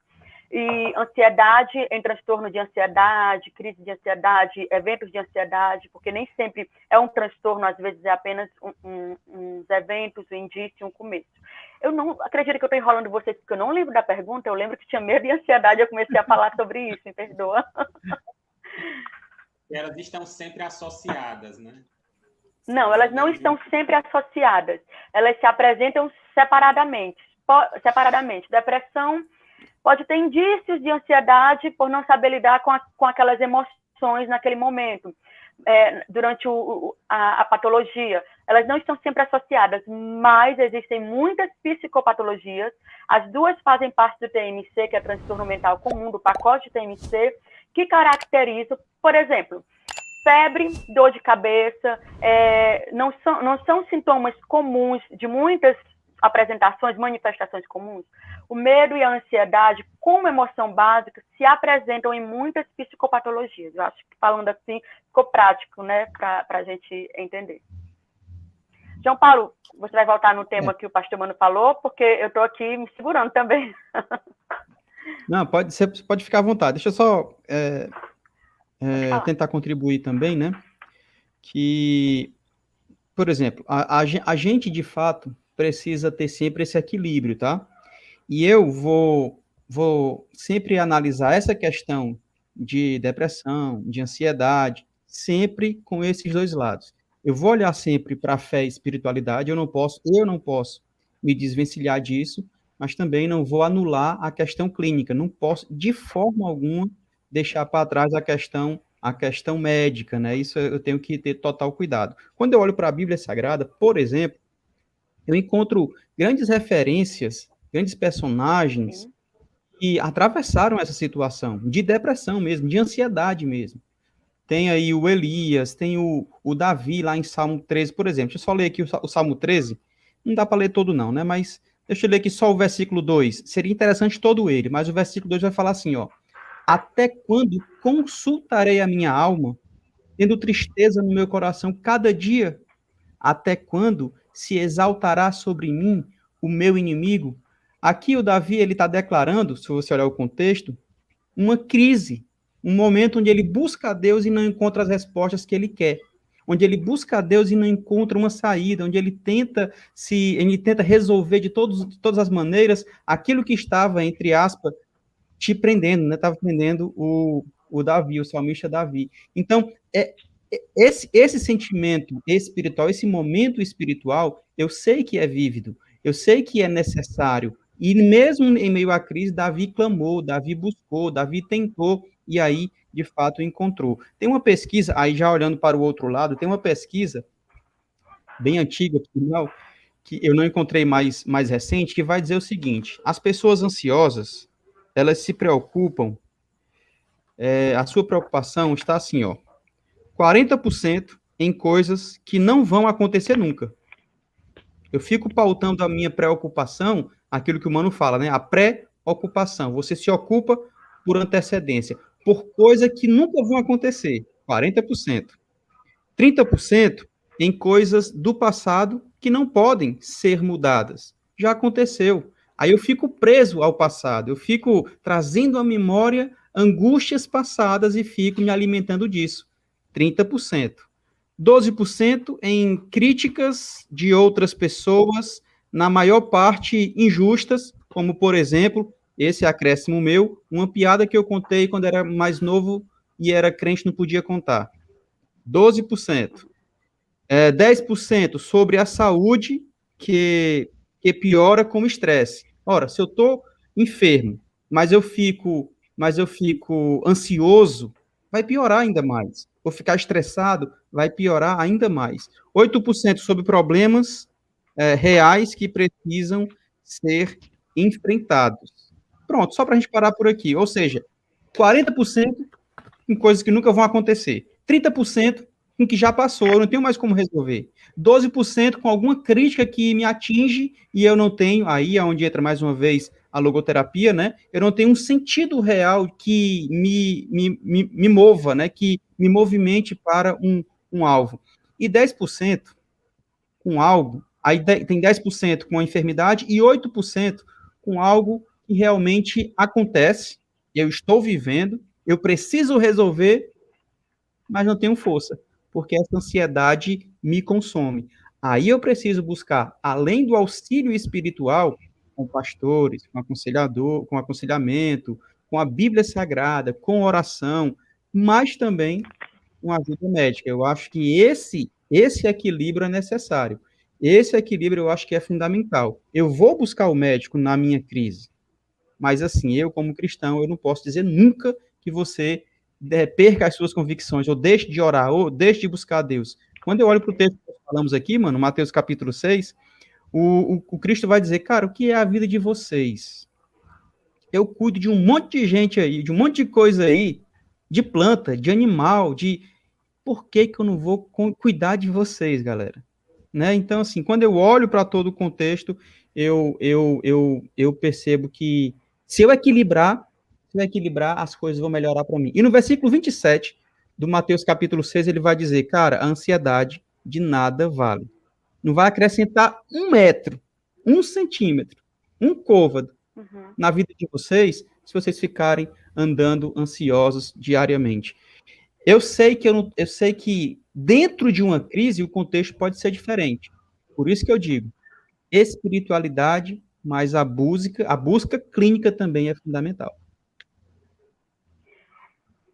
E ansiedade em transtorno de ansiedade, crise de ansiedade, eventos de ansiedade, porque nem sempre é um transtorno, às vezes é apenas uns eventos, um indício, um começo. Eu não acredito que eu estou enrolando vocês, porque eu não lembro da pergunta, eu lembro que tinha medo e ansiedade, eu comecei a falar sobre isso, me perdoa. Elas estão sempre associadas, né? Não, elas não estão sempre associadas, elas se apresentam separadamente. Depressão pode ter indícios de ansiedade por não saber lidar com aquelas emoções naquele momento, durante a patologia. Elas não estão sempre associadas, mas existem muitas psicopatologias. As duas fazem parte do TMC, que é transtorno mental comum, do pacote TMC, que caracterizam, por exemplo, febre, dor de cabeça, não são sintomas comuns de muitas apresentações, manifestações comuns. O medo e a ansiedade, como emoção básica, se apresentam em muitas psicopatologias. Eu acho que, falando assim, ficou prático, né, para a gente entender. João Paulo, você vai voltar no tema que o pastor Mano falou, porque eu estou aqui me segurando também. Não, você pode ficar à vontade. Deixa eu só tentar contribuir também, né? Que, por exemplo, a gente, de fato, precisa ter sempre esse equilíbrio, tá? E eu vou sempre analisar essa questão de depressão, de ansiedade, sempre com esses dois lados. Eu vou olhar sempre para a fé e espiritualidade, eu não posso me desvencilhar disso, mas também não vou anular a questão clínica, não posso, de forma alguma, deixar para trás a questão médica, né? Isso eu tenho que ter total cuidado. Quando eu olho para a Bíblia Sagrada, por exemplo, eu encontro grandes referências, grandes personagens que atravessaram essa situação de depressão mesmo, de ansiedade mesmo. Tem aí o Elias, tem o Davi lá em Salmo 13, por exemplo. Deixa eu só ler aqui o Salmo 13. Não dá para ler todo não, né? Mas Deixa eu ler aqui só o versículo 2. Seria interessante todo ele, mas o versículo 2 vai falar assim, ó. Até quando consultarei a minha alma, tendo tristeza no meu coração cada dia? Até quando se exaltará sobre mim o meu inimigo? Aqui o Davi, ele está declarando, se você olhar o contexto, uma crise, um momento onde ele busca a Deus e não encontra as respostas que ele quer, onde ele busca a Deus e não encontra uma saída, onde ele tenta resolver de todas as maneiras aquilo que estava, entre aspas, te prendendo, né? Estava prendendo o Davi, o salmista Davi. Então, esse sentimento espiritual, esse momento espiritual, eu sei que é vívido, eu sei que é necessário. E mesmo em meio à crise, Davi clamou, Davi buscou, Davi tentou, e aí, de fato, encontrou. Tem uma pesquisa, aí já olhando para o outro lado, tem uma pesquisa bem antiga, que eu não encontrei mais recente, que vai dizer o seguinte: as pessoas ansiosas, elas se preocupam, a sua preocupação está assim, ó, 40% em coisas que não vão acontecer nunca. Eu fico pautando a minha preocupação, aquilo que o Mano fala, né? A pré-ocupação. Você se ocupa por antecedência, por coisas que nunca vão acontecer, 40%. 30% em coisas do passado que não podem ser mudadas. Já aconteceu. Aí eu fico preso ao passado, eu fico trazendo à memória angústias passadas e fico me alimentando disso. 30%. 12% em críticas de outras pessoas, na maior parte injustas, como, por exemplo, esse acréscimo meu, uma piada que eu contei quando era mais novo e era crente, não podia contar. 12%. 10% sobre a saúde, que piora com o estresse. Ora, se eu estou enfermo, mas eu fico ansioso, vai piorar ainda mais. Vou ficar estressado, vai piorar ainda mais. 8% sobre problemas reais que precisam ser enfrentados. Pronto, só para a gente parar por aqui. Ou seja, 40% em coisas que nunca vão acontecer. 30% com que já passou, eu não tenho mais como resolver. 12% com alguma crítica que me atinge e eu não tenho, aí é onde entra mais uma vez a logoterapia, né? Eu não tenho um sentido real que me mova, né? Que me movimente para um alvo. E 10% com algo, aí tem 10% com a enfermidade e 8% com algo que realmente acontece, eu estou vivendo, eu preciso resolver, mas não tenho força, porque essa ansiedade me consome. Aí eu preciso buscar, além do auxílio espiritual, com pastores, com aconselhador, com aconselhamento, com a Bíblia Sagrada, com oração, mas também com ajuda médica. Eu acho que esse equilíbrio é necessário. Esse equilíbrio eu acho que é fundamental. Eu vou buscar o médico na minha crise, mas assim, eu como cristão, eu não posso dizer nunca que você perca as suas convicções, ou deixe de orar, ou deixe de buscar a Deus. Quando eu olho para o texto que nós falamos aqui, mano, Mateus capítulo 6, o Cristo vai dizer, cara, o que é a vida de vocês? Eu cuido de um monte de gente aí, de um monte de coisa aí, de planta, de animal, de... Por que que eu não vou cuidar de vocês, galera? Né? Então, assim, quando eu olho para todo o contexto, eu percebo que se eu equilibrar, as coisas vão melhorar para mim. E no versículo 27 do Mateus capítulo 6, ele vai dizer, cara, a ansiedade de nada vale. Não vai acrescentar 1 metro, 1 centímetro, 1 côvado na vida de vocês, se vocês ficarem andando ansiosos diariamente. Eu sei que dentro de uma crise o contexto pode ser diferente. Por isso que eu digo, espiritualidade, mas a busca clínica também é fundamental.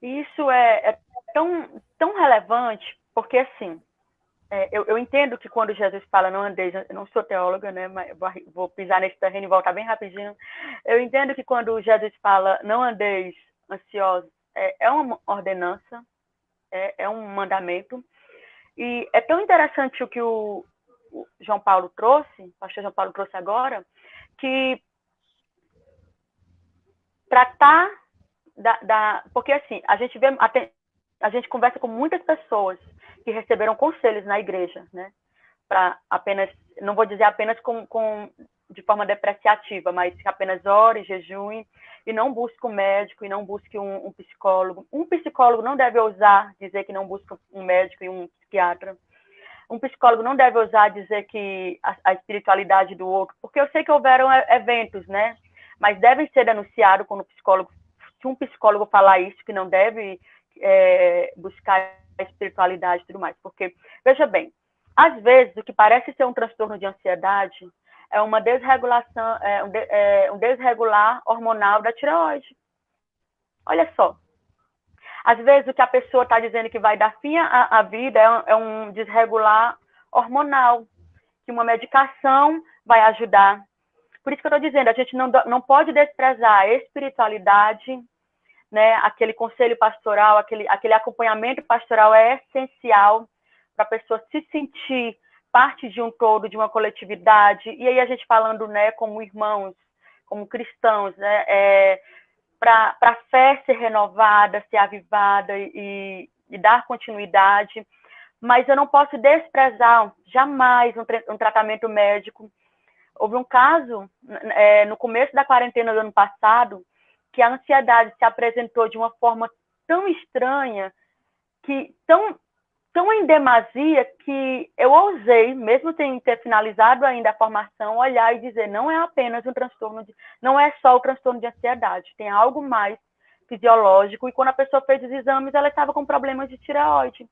Isso é tão relevante, porque assim, eu entendo que quando Jesus fala não andeis, eu não sou teóloga, né, mas vou pisar nesse terreno e voltar bem rapidinho. Eu entendo que quando Jesus fala não andeis ansiosos, é uma ordenança, é um mandamento. E é tão interessante o que o João Paulo trouxe, o pastor João Paulo trouxe agora, que tratar porque assim, a gente conversa com muitas pessoas que receberam conselhos na igreja, né? Para apenas, não vou dizer apenas de forma depreciativa, mas que apenas ore, jejue, e não busque um médico, e não busque um psicólogo. Um psicólogo não deve ousar dizer que não busca um médico e um psiquiatra. Um psicólogo não deve ousar dizer que a espiritualidade do outro, porque eu sei que houveram eventos, né? Mas devem ser denunciados quando se um psicólogo falar isso, que não deve buscar a espiritualidade e tudo mais. Porque, veja bem, às vezes o que parece ser um transtorno de ansiedade é uma desregulação, um desregular hormonal da tireoide. Olha só. Às vezes, o que a pessoa está dizendo que vai dar fim à vida é um desregular hormonal, que uma medicação vai ajudar. Por isso que eu estou dizendo, a gente não pode desprezar a espiritualidade, né? Aquele conselho pastoral, aquele acompanhamento pastoral é essencial para a pessoa se sentir parte de um todo, de uma coletividade. E aí a gente falando, né, como irmãos, como cristãos, né, para a fé ser renovada, ser avivada e dar continuidade. Mas eu não posso desprezar jamais um tratamento médico. Houve um caso, no começo da quarentena do ano passado, que a ansiedade se apresentou de uma forma tão estranha, tão em demasia, que eu ousei, mesmo sem ter finalizado ainda a formação, olhar e dizer, não é apenas um transtorno, não é só o transtorno de ansiedade, tem algo mais fisiológico. E quando a pessoa fez os exames, ela estava com problemas de tireoide,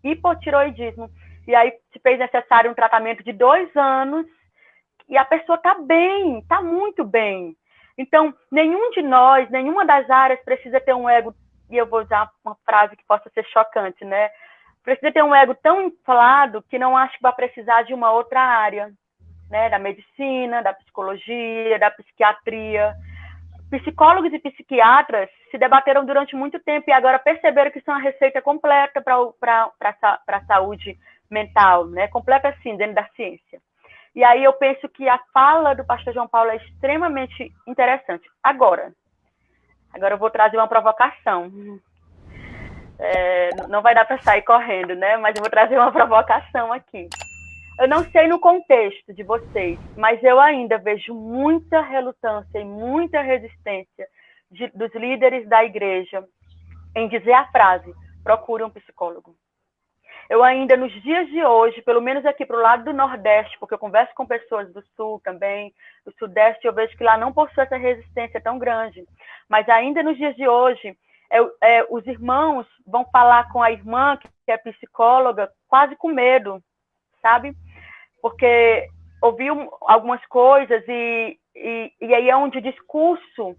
hipotireoidismo. E aí se fez necessário um tratamento de 2 anos, e a pessoa está bem, está muito bem. Então, nenhum de nós, nenhuma das áreas precisa ter um ego, e eu vou usar uma frase que possa ser chocante, né? Precisa ter um ego tão inflado que não acho que vai precisar de uma outra área, né? Da medicina, da psicologia, da psiquiatria. Psicólogos e psiquiatras se debateram durante muito tempo e agora perceberam que são a receita completa para a saúde mental, né? Completa, assim, dentro da ciência. E aí eu penso que a fala do pastor João Paulo é extremamente interessante. Agora eu vou trazer uma provocação. Não vai dar para sair correndo, né? Mas eu vou trazer uma provocação aqui. Eu não sei no contexto de vocês, mas eu ainda vejo muita relutância e muita resistência dos líderes da igreja em dizer a frase, procure um psicólogo. Eu ainda, nos dias de hoje, pelo menos aqui para o lado do Nordeste, porque eu converso com pessoas do Sul também, do Sudeste, eu vejo que lá não possui essa resistência tão grande. Mas ainda nos dias de hoje, os irmãos vão falar com a irmã, que é psicóloga, quase com medo, sabe? Porque ouviu algumas coisas e aí é onde o discurso...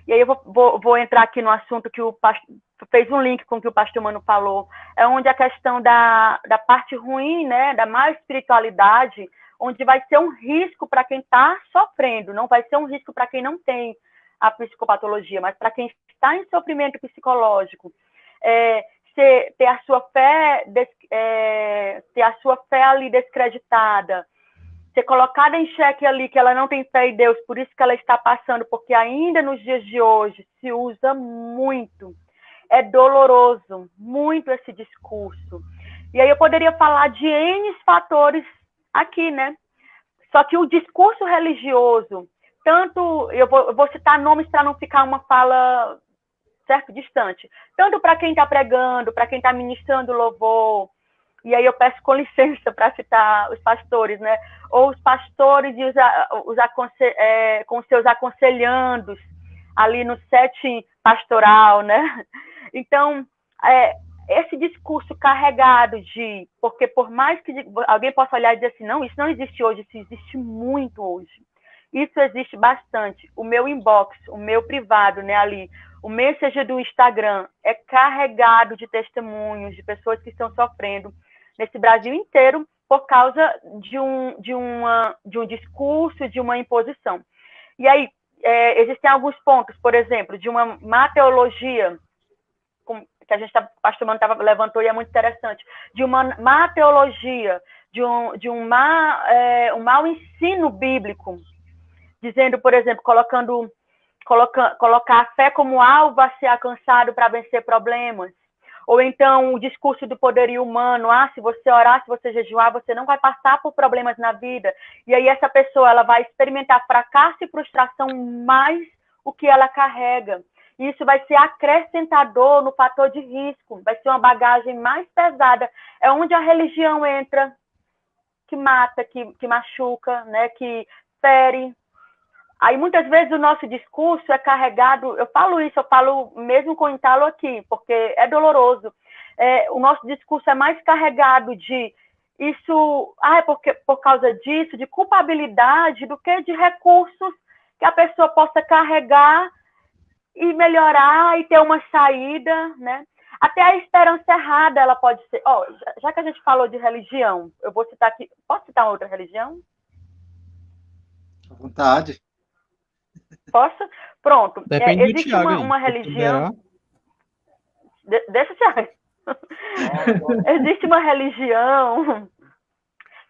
E aí eu vou entrar aqui no assunto que o pastor fez um link com o que o pastor Mano falou, é onde a questão da parte ruim, né, da má espiritualidade, onde vai ser um risco para quem está sofrendo, não vai ser um risco para quem não tem a psicopatologia, mas para quem está em sofrimento psicológico, ter a sua fé ali descreditada, ser colocada em xeque ali que ela não tem fé em Deus, por isso que ela está passando, porque ainda nos dias de hoje se usa muito, é doloroso, muito esse discurso. E aí eu poderia falar de N fatores aqui, né? Só que o discurso religioso, tanto, eu vou citar nomes para não ficar uma fala, certo, distante, tanto para quem está pregando, para quem está ministrando louvor, e aí eu peço com licença para citar os pastores, né? Ou os pastores e com seus aconselhandos ali no setting pastoral, né? Então, esse discurso carregado porque por mais que alguém possa olhar e dizer assim, não, isso não existe hoje, isso existe muito hoje. Isso existe bastante. O meu inbox, o meu privado, né, ali, o Messenger do Instagram é carregado de testemunhos de pessoas que estão sofrendo nesse Brasil inteiro por causa de um discurso, de uma imposição. E aí, existem alguns pontos, por exemplo, de uma má teologia, que a gente pastor Mano levantou e é muito interessante, de uma má teologia, de um mau ensino bíblico, dizendo, por exemplo, colocar a fé como alvo a ser alcançado para vencer problemas, Ou então o discurso do poderio humano, se você orar, se você jejuar, você não vai passar por problemas na vida. E aí essa pessoa ela vai experimentar fracasso e frustração mais o que ela carrega. E isso vai ser acrescentador no fator de risco, vai ser uma bagagem mais pesada. É onde a religião entra, que mata, que machuca, né, que fere. Aí, muitas vezes, o nosso discurso é carregado... Eu falo mesmo com entalo aqui, porque é doloroso. O nosso discurso é mais carregado de isso... por causa disso, de culpabilidade, do que de recursos que a pessoa possa carregar e melhorar e ter uma saída, né? Até a esperança errada, ela pode ser... já que a gente falou de religião, eu vou citar aqui... Posso citar uma outra religião? À vontade. Posso? Pronto. Depende do Existe Thiago, uma religião... Deixa, Thiago. Existe uma religião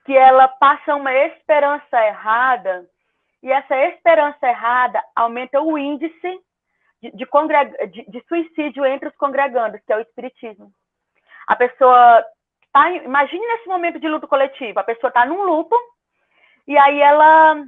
que ela passa uma esperança errada, e essa esperança errada aumenta o índice de suicídio entre os congregandos, que é o espiritismo. A pessoa imagine nesse momento de luto coletivo, a pessoa está num luto, e aí ela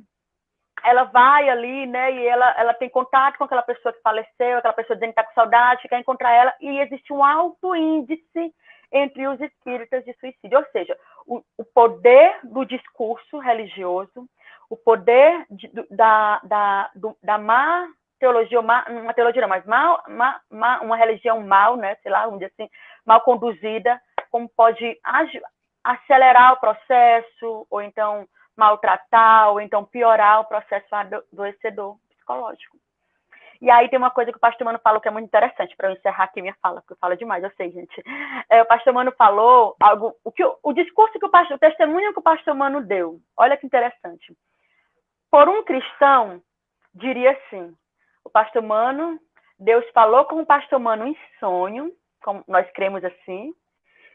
vai ali, né, e ela tem contato com aquela pessoa que faleceu, aquela pessoa dizendo que está com saudade, quer encontrar ela, e existe um alto índice entre os espíritas de suicídio. Ou seja, o poder do discurso religioso, o poder da má teologia, uma teologia não, mas uma religião mal, né, sei lá, vamos dizer assim, mal conduzida, como pode acelerar o processo, ou então maltratar, ou então piorar o processo adoecedor psicológico. E aí tem uma coisa que o pastor Mano falou que é muito interessante, para eu encerrar aqui minha fala, porque eu falo demais, eu sei, gente. O pastor Mano falou algo, o discurso o testemunho que o pastor Mano deu, olha que interessante. Por um cristão, diria assim, o pastor Mano, Deus falou com o pastor Mano em sonho, como nós cremos assim,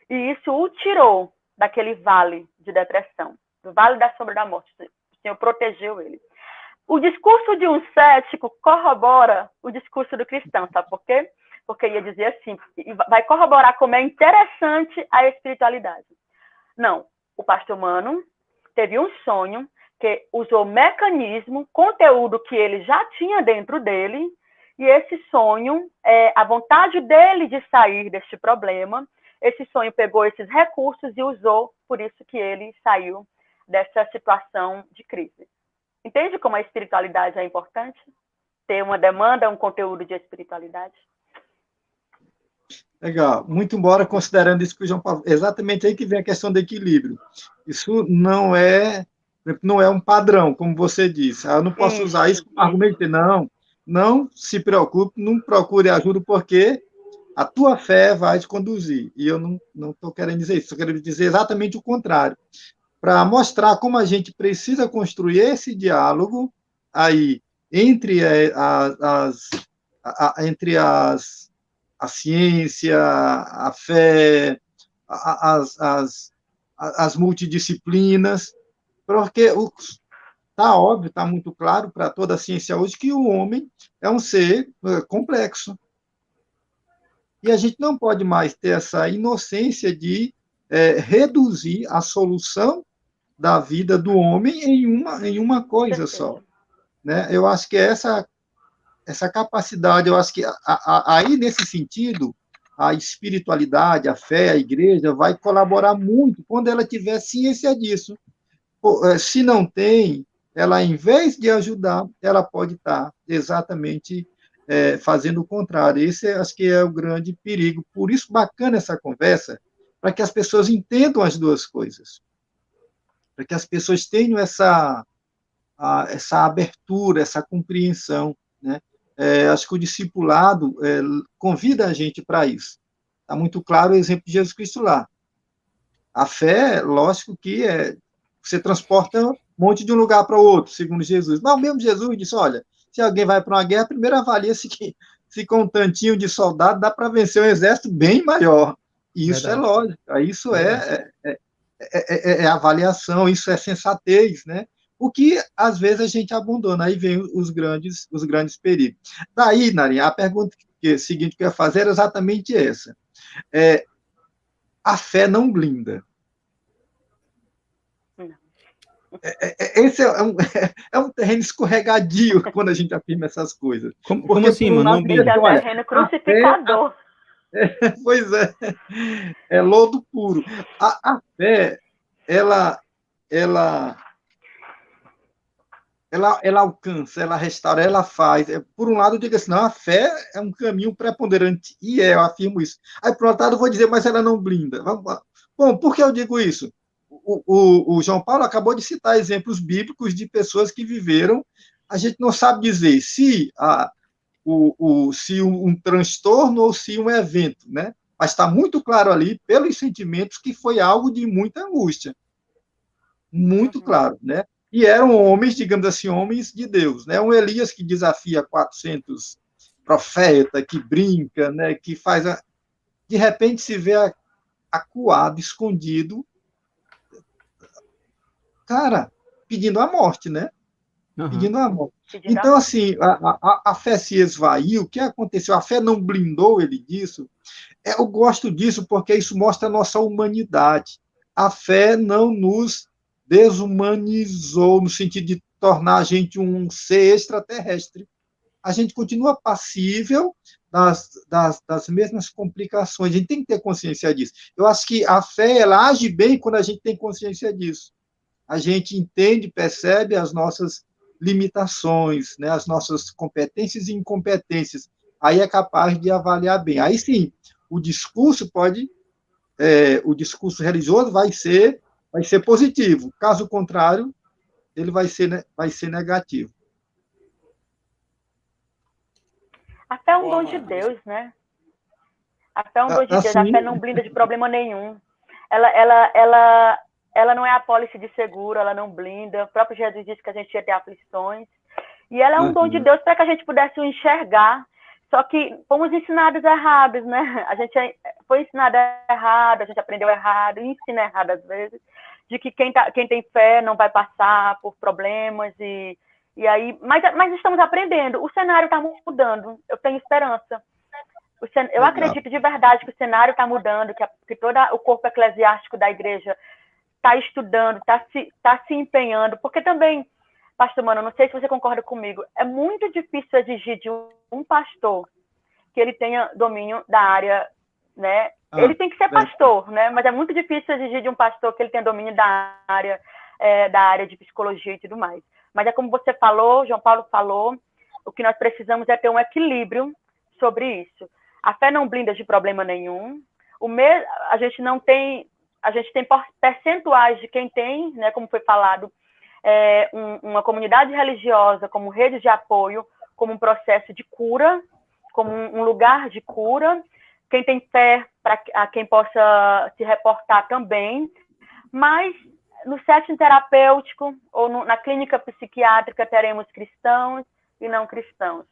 e isso o tirou daquele vale de depressão, do vale da sombra da morte. O Senhor protegeu ele. O discurso de um cético corrobora o discurso do cristão, sabe por quê? Porque ia dizer assim, vai corroborar como é interessante a espiritualidade. Não, o pastor Mano teve um sonho que usou mecanismo, conteúdo que ele já tinha dentro dele, e esse sonho, a vontade dele de sair deste problema, esse sonho pegou esses recursos e usou, por isso que ele saiu dessa situação de crise. Entende como a espiritualidade é importante? Ter uma demanda, um conteúdo de espiritualidade? Legal. Muito embora, considerando isso que o João Paulo... Exatamente aí que vem a questão do equilíbrio. Isso não é um padrão, como você disse. Eu não posso usar isso como argumento de não se preocupe, não procure ajuda, porque a tua fé vai te conduzir. E eu não estou querendo dizer isso, estou querendo dizer exatamente o contrário. Para mostrar como a gente precisa construir esse diálogo aí entre a ciência, a fé, as multidisciplinas, porque está óbvio, está muito claro para toda a ciência hoje que o homem é um ser complexo. E a gente não pode mais ter essa inocência de reduzir a solução da vida do homem em uma coisa só. Né? Eu acho que essa capacidade, eu acho que aí, nesse sentido, a espiritualidade, a fé, a igreja vai colaborar muito quando ela tiver ciência disso. Se não tem, ela, em vez de ajudar, ela pode estar exatamente fazendo o contrário. Esse, acho que é o grande perigo. Por isso, bacana essa conversa, para que as pessoas entendam as duas coisas. Para que as pessoas tenham essa abertura, essa compreensão, né? Acho que o discipulado convida a gente para isso. Está muito claro o exemplo de Jesus Cristo lá. A fé, lógico que você transporta um monte de um lugar para o outro, segundo Jesus. Mas o mesmo Jesus disse, olha, se alguém vai para uma guerra, primeiro avalia se com um tantinho de soldado dá para vencer um exército bem maior. E isso é lógico, isso é avaliação, isso é sensatez, né? O que, às vezes, a gente abandona. Aí vem os grandes perigos. Daí, Narinha, a pergunta seguinte que eu ia fazer era exatamente essa. A fé não blinda. Esse é um terreno escorregadio quando a gente afirma essas coisas. Como assim, mano? Não blinda? É um terreno crucificador. Pois é lodo puro. A fé, ela alcança, ela restaura, ela faz. Por um lado, eu digo assim, não, a fé é um caminho preponderante, e eu afirmo isso. Aí, por outro lado, eu vou dizer, mas ela não blinda. Bom, por que eu digo isso? O João Paulo acabou de citar exemplos bíblicos de pessoas que viveram, a gente não sabe dizer se um transtorno ou se um evento, né? Mas está muito claro ali, pelos sentimentos, que foi algo de muita angústia. Muito claro, né? E eram homens, digamos assim, homens de Deus, né? Um Elias que desafia 400 profetas, que brinca, né? Que faz... De repente se vê acuado, escondido, cara, pedindo a morte, né? Pedindo a morte. Então, assim, a fé se esvaiu. O que aconteceu? A fé não blindou ele disso. Eu gosto disso porque isso mostra a nossa humanidade. A fé não nos desumanizou no sentido de tornar a gente um ser extraterrestre. A gente continua passível das mesmas complicações. A gente tem que ter consciência disso. Eu acho que a fé, ela age bem quando a gente tem consciência disso. A gente entende, percebe as nossas limitações, né, as nossas competências e incompetências. Aí é capaz de avaliar bem. Aí sim, o discurso religioso vai ser positivo. Caso contrário, ele vai ser negativo. A fé é um dom de Deus, né? A fé é um dom de Deus. A fé não blinda de problema nenhum. Ela não é a apólice de seguro, ela não blinda. O próprio Jesus disse que a gente ia ter aflições. E ela é um dom de Deus para que a gente pudesse o enxergar. Só que fomos ensinados errados, né? A gente foi ensinado errado, a gente aprendeu errado, ensina errado às vezes, de que quem tem fé não vai passar por problemas e aí... Mas estamos aprendendo. O cenário está mudando. Eu tenho esperança. Eu acredito de verdade que o cenário está mudando, que todo o corpo eclesiástico da igreja está estudando, está se empenhando, porque também, pastor Mano, não sei se você concorda comigo, é muito difícil exigir de um pastor que ele tenha domínio da área, né? Ele tem que ser pastor, né? Mas é muito difícil exigir de um pastor que ele tenha domínio da área de psicologia e tudo mais. Mas é como você falou, João Paulo falou, o que nós precisamos é ter um equilíbrio sobre isso. A fé não blinda de problema nenhum. A gente tem percentuais de quem tem, né, como foi falado, uma comunidade religiosa como rede de apoio, como um processo de cura, como um lugar de cura. Quem tem fé, para quem possa se reportar também. Mas no setting terapêutico ou na clínica psiquiátrica teremos cristãos e não cristãos,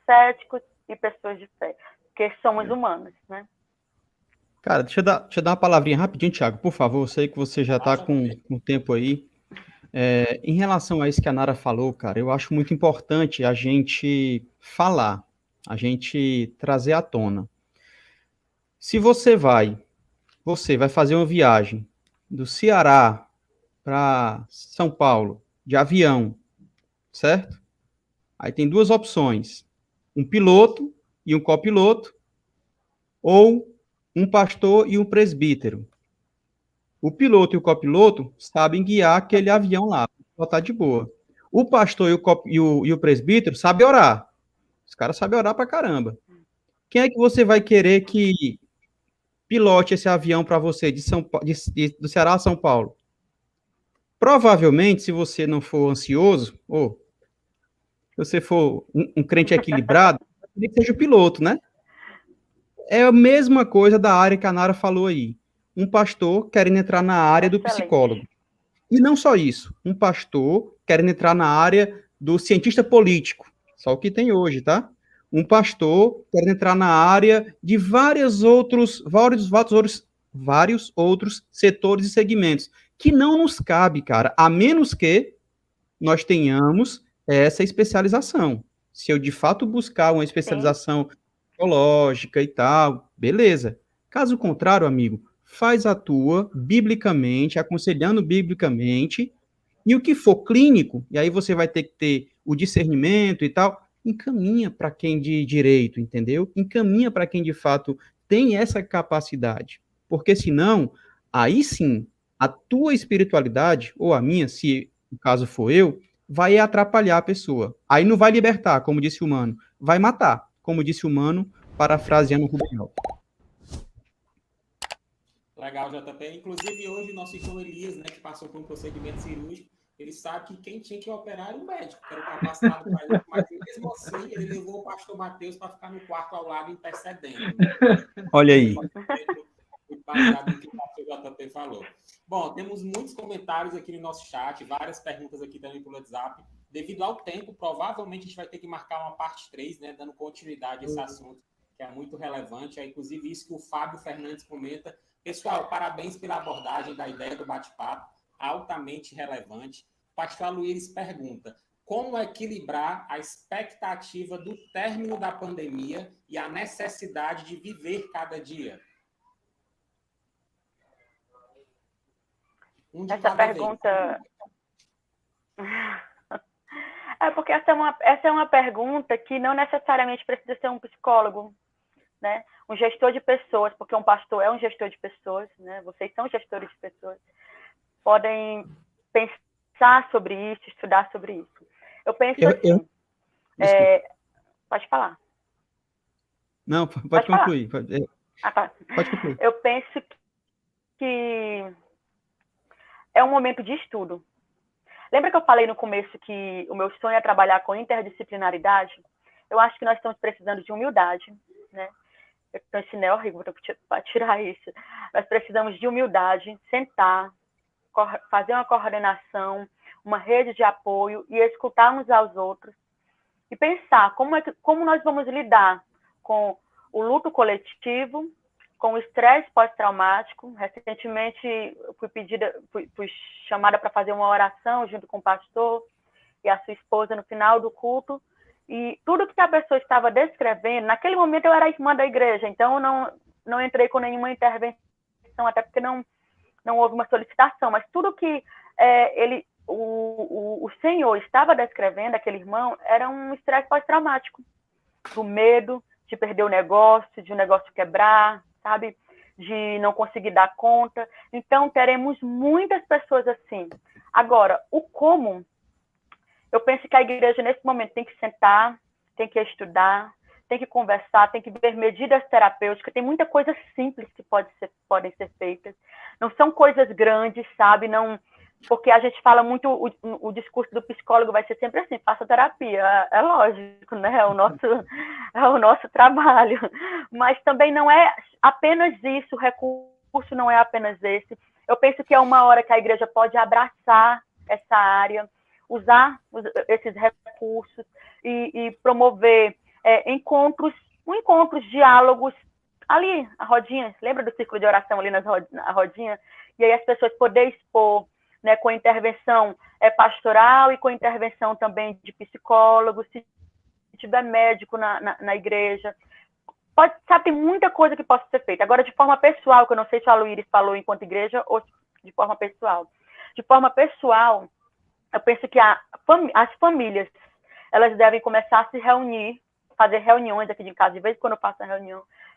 céticos e pessoas de fé, porque somos humanos, né? Cara, deixa eu dar uma palavrinha rapidinho, Thiago, por favor. Eu sei que você já está com o tempo aí. Em relação a isso que a Nara falou, cara, eu acho muito importante a gente falar, a gente trazer à tona. Se você vai fazer uma viagem do Ceará para São Paulo, de avião, certo? Aí tem duas opções, um piloto e um copiloto, ou um pastor e um presbítero. O piloto e o copiloto sabem guiar aquele avião lá, só tá de boa. O pastor e o presbítero sabem orar. Os caras sabem orar pra caramba. Quem é que você vai querer que pilote esse avião para você do Ceará a São Paulo? Provavelmente, se você não for ansioso, ou se você for um crente equilibrado, que seja o piloto, né? É a mesma coisa da área que a Nara falou aí. Um pastor querendo entrar na área do psicólogo. E não só isso. Um pastor querendo entrar na área do cientista político. Só o que tem hoje, tá? Um pastor querendo entrar na área de vários outros setores e segmentos. Que não nos cabe, cara. A menos que nós tenhamos essa especialização. Se eu, de fato, buscar uma especialização psicológica e tal, beleza. Caso contrário, amigo, faz a tua biblicamente, aconselhando biblicamente, e o que for clínico, e aí você vai ter que ter o discernimento e tal, encaminha para quem de direito, entendeu? Encaminha para quem de fato tem essa capacidade. Porque senão, aí sim, a tua espiritualidade, ou a minha, se o caso for eu, vai atrapalhar a pessoa. Aí não vai libertar, como disse o Mano, vai matar, como disse o Mano, parafraseando o Rubem. Legal, JP. Inclusive, hoje, o nosso irmão Elias, né, que passou por um procedimento cirúrgico, ele sabe que quem tinha que operar era o médico, que era o capacitado para isso, mas mesmo assim, ele levou o pastor Mateus para ficar no quarto ao lado, intercedendo. Né? Olha aí. Muito baseado no que o pastor JP falou. Bom, temos muitos comentários aqui no nosso chat, várias perguntas aqui também pelo WhatsApp. Devido ao tempo, provavelmente a gente vai ter que marcar uma parte 3, né, dando continuidade a esse assunto, que é muito relevante. É inclusive isso que o Fábio Fernandes comenta. Pessoal, parabéns pela abordagem da ideia do bate-papo, altamente relevante. O pastor Luiz pergunta, como equilibrar a expectativa do término da pandemia e a necessidade de viver cada dia? Essa pergunta... É porque essa é uma pergunta que não necessariamente precisa ser um psicólogo, né? Um gestor de pessoas, porque um pastor é um gestor de pessoas, né? Vocês são gestores de pessoas, podem pensar sobre isso, estudar sobre isso. Eu penso assim... pode falar. Não, pode concluir. Tá. Pode concluir. Eu penso que é um momento de estudo. Lembra que eu falei no começo que o meu sonho é trabalhar com interdisciplinaridade? Eu acho que nós estamos precisando de humildade, né? Eu ensinei horrível para tirar isso. Nós precisamos de humildade, sentar, fazer uma coordenação, uma rede de apoio e escutar uns aos outros e pensar como nós vamos lidar com o luto coletivo, com o estresse pós-traumático. Recentemente, eu fui chamada para fazer uma oração junto com o pastor e a sua esposa no final do culto. E tudo que a pessoa estava descrevendo, naquele momento eu era irmã da igreja, então eu não entrei com nenhuma intervenção, até porque não houve uma solicitação, mas tudo que o Senhor estava descrevendo, aquele irmão, era um estresse pós-traumático, do medo de perder o negócio, de o negócio quebrar, sabe? De não conseguir dar conta. Então, teremos muitas pessoas assim. Agora, o como... Eu penso que a igreja, nesse momento, tem que sentar, tem que estudar, tem que conversar, tem que ver medidas terapêuticas. Tem muita coisa simples que podem ser feitas. Não são coisas grandes, sabe? Não, porque a gente fala muito, o discurso do psicólogo vai ser sempre assim, faça terapia. É lógico, né? É o nosso trabalho. Mas também não é apenas isso, o recurso não é apenas esse. Eu penso que é uma hora que a igreja pode abraçar essa área, usar esses recursos e promover encontros, diálogos, ali, a rodinha, lembra do círculo de oração ali na rodinha? E aí as pessoas poderem expor, né, com intervenção pastoral e com intervenção também de psicólogos, se tiver médico na igreja. Tem muita coisa que pode ser feita. Agora, de forma pessoal, que eu não sei se a Luíris falou enquanto igreja ou de forma pessoal. De forma pessoal, eu penso que as famílias, elas devem começar a se reunir, fazer reuniões aqui de casa, de vez em quando eu faço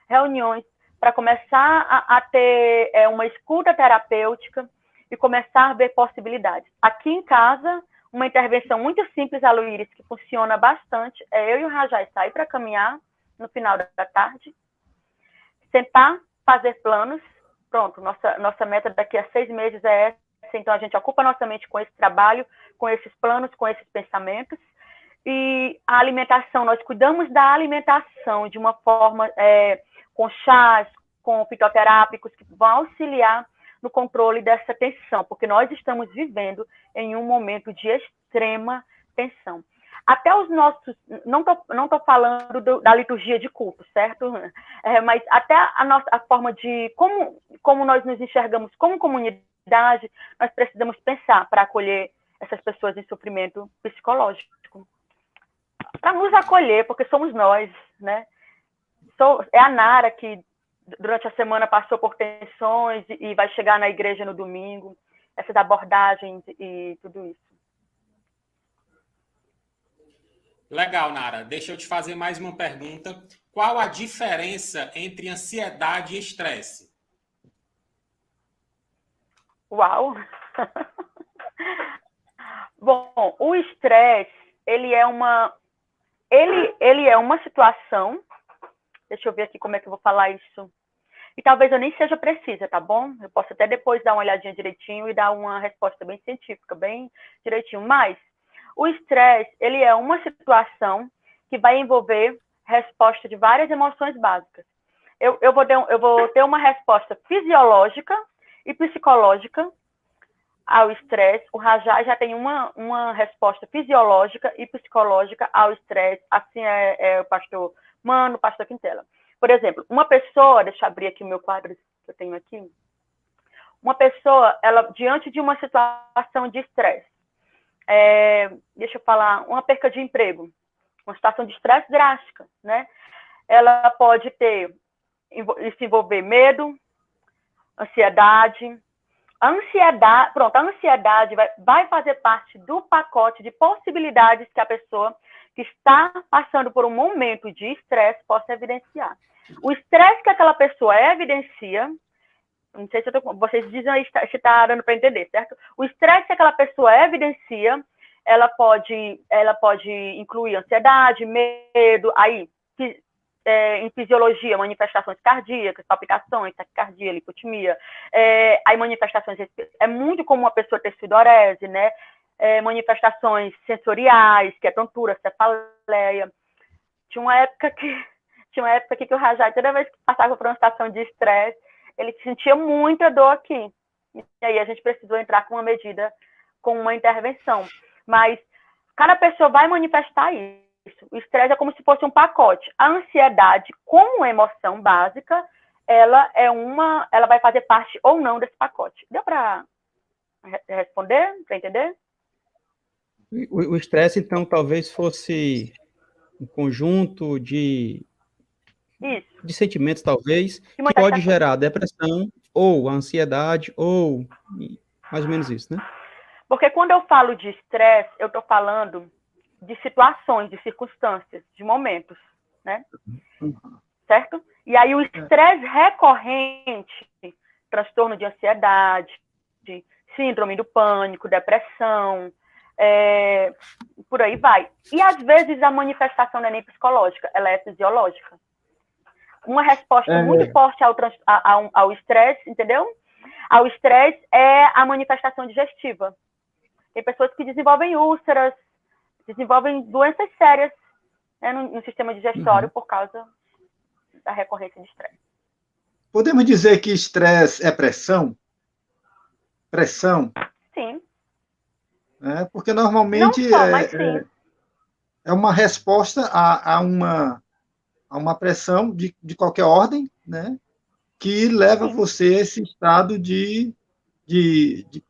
reuniões para começar a ter uma escuta terapêutica e começar a ver possibilidades. Aqui em casa, uma intervenção muito simples, a Luíris, que funciona bastante, é eu e o Rajai sair para caminhar no final da tarde, sentar, fazer planos. Pronto, nossa meta daqui a 6 meses é essa. Então, a gente ocupa nossa mente com esse trabalho, com esses planos, com esses pensamentos. E a alimentação, nós cuidamos da alimentação de uma forma, com chás, com fitoterápicos, que vão auxiliar no controle dessa tensão, porque nós estamos vivendo em um momento de extrema tensão. Até os nossos, não tô falando da liturgia de culto, certo? Mas até a forma de como nós nos enxergamos como comunidade, nós precisamos pensar para acolher essas pessoas em sofrimento psicológico. Para nos acolher, porque somos nós, né? É a Nara que durante a semana passou por tensões e vai chegar na igreja no domingo, essas abordagens e tudo isso. Legal, Nara. Deixa eu te fazer mais uma pergunta. Qual a diferença entre ansiedade e estresse? Uau! Bom, o estresse, ele é uma situação, deixa eu ver aqui como é que eu vou falar isso, e talvez eu nem seja precisa, tá bom? Eu posso até depois dar uma olhadinha direitinho e dar uma resposta bem científica, bem direitinho, mas o estresse, ele é uma situação que vai envolver resposta de várias emoções básicas. Eu vou ter uma resposta fisiológica e psicológica ao estresse. O Rajá já tem uma resposta fisiológica e psicológica ao estresse. Assim é o pastor Mano, o pastor Quintela. Por exemplo, uma pessoa, deixa eu abrir aqui o meu quadro que eu tenho aqui. Uma pessoa, ela diante de uma situação de estresse, deixa eu falar, uma perca de emprego, uma situação de estresse drástica, né? Ela pode se envolver medo, ansiedade. A ansiedade vai fazer parte do pacote de possibilidades que a pessoa que está passando por um momento de estresse possa evidenciar. O estresse que aquela pessoa evidencia, não sei se vocês dizem aí se está dando para entender, certo? O estresse que aquela pessoa evidencia, ela pode incluir ansiedade, medo, aí em fisiologia, manifestações cardíacas, palpitações, taquicardia, lipotimia, aí manifestações, é muito comum a pessoa ter sudorese, né? Manifestações sensoriais, que é tontura, cefaleia. Tinha uma época que o Rajá, toda vez que passava por uma situação de estresse, ele sentia muita dor aqui. E aí a gente precisou entrar com uma medida, com uma intervenção. Mas cada pessoa vai manifestar isso. O estresse é como se fosse um pacote. A ansiedade, como emoção básica, ela vai fazer parte ou não desse pacote. Deu para responder, para entender? O estresse, então, talvez fosse um conjunto de sentimentos, talvez, que pode gerar depressão, ou ansiedade, ou mais ou menos isso, né? Porque quando eu falo de estresse, eu estou falando de situações, de circunstâncias, de momentos, né? Certo? E aí o estresse recorrente, transtorno de ansiedade, de síndrome do pânico, depressão, por aí vai. E às vezes a manifestação não é nem psicológica, ela é fisiológica. Uma resposta muito forte ao estresse, entendeu? Ao estresse é a manifestação digestiva. Tem pessoas que desenvolvem úlceras, desenvolvem doenças sérias, né, no sistema digestório por causa da recorrência de estresse. Podemos dizer que estresse é pressão? Pressão? Sim. Porque normalmente não só, mas sim. É uma resposta a uma pressão de qualquer ordem, né, que leva você a esse estado de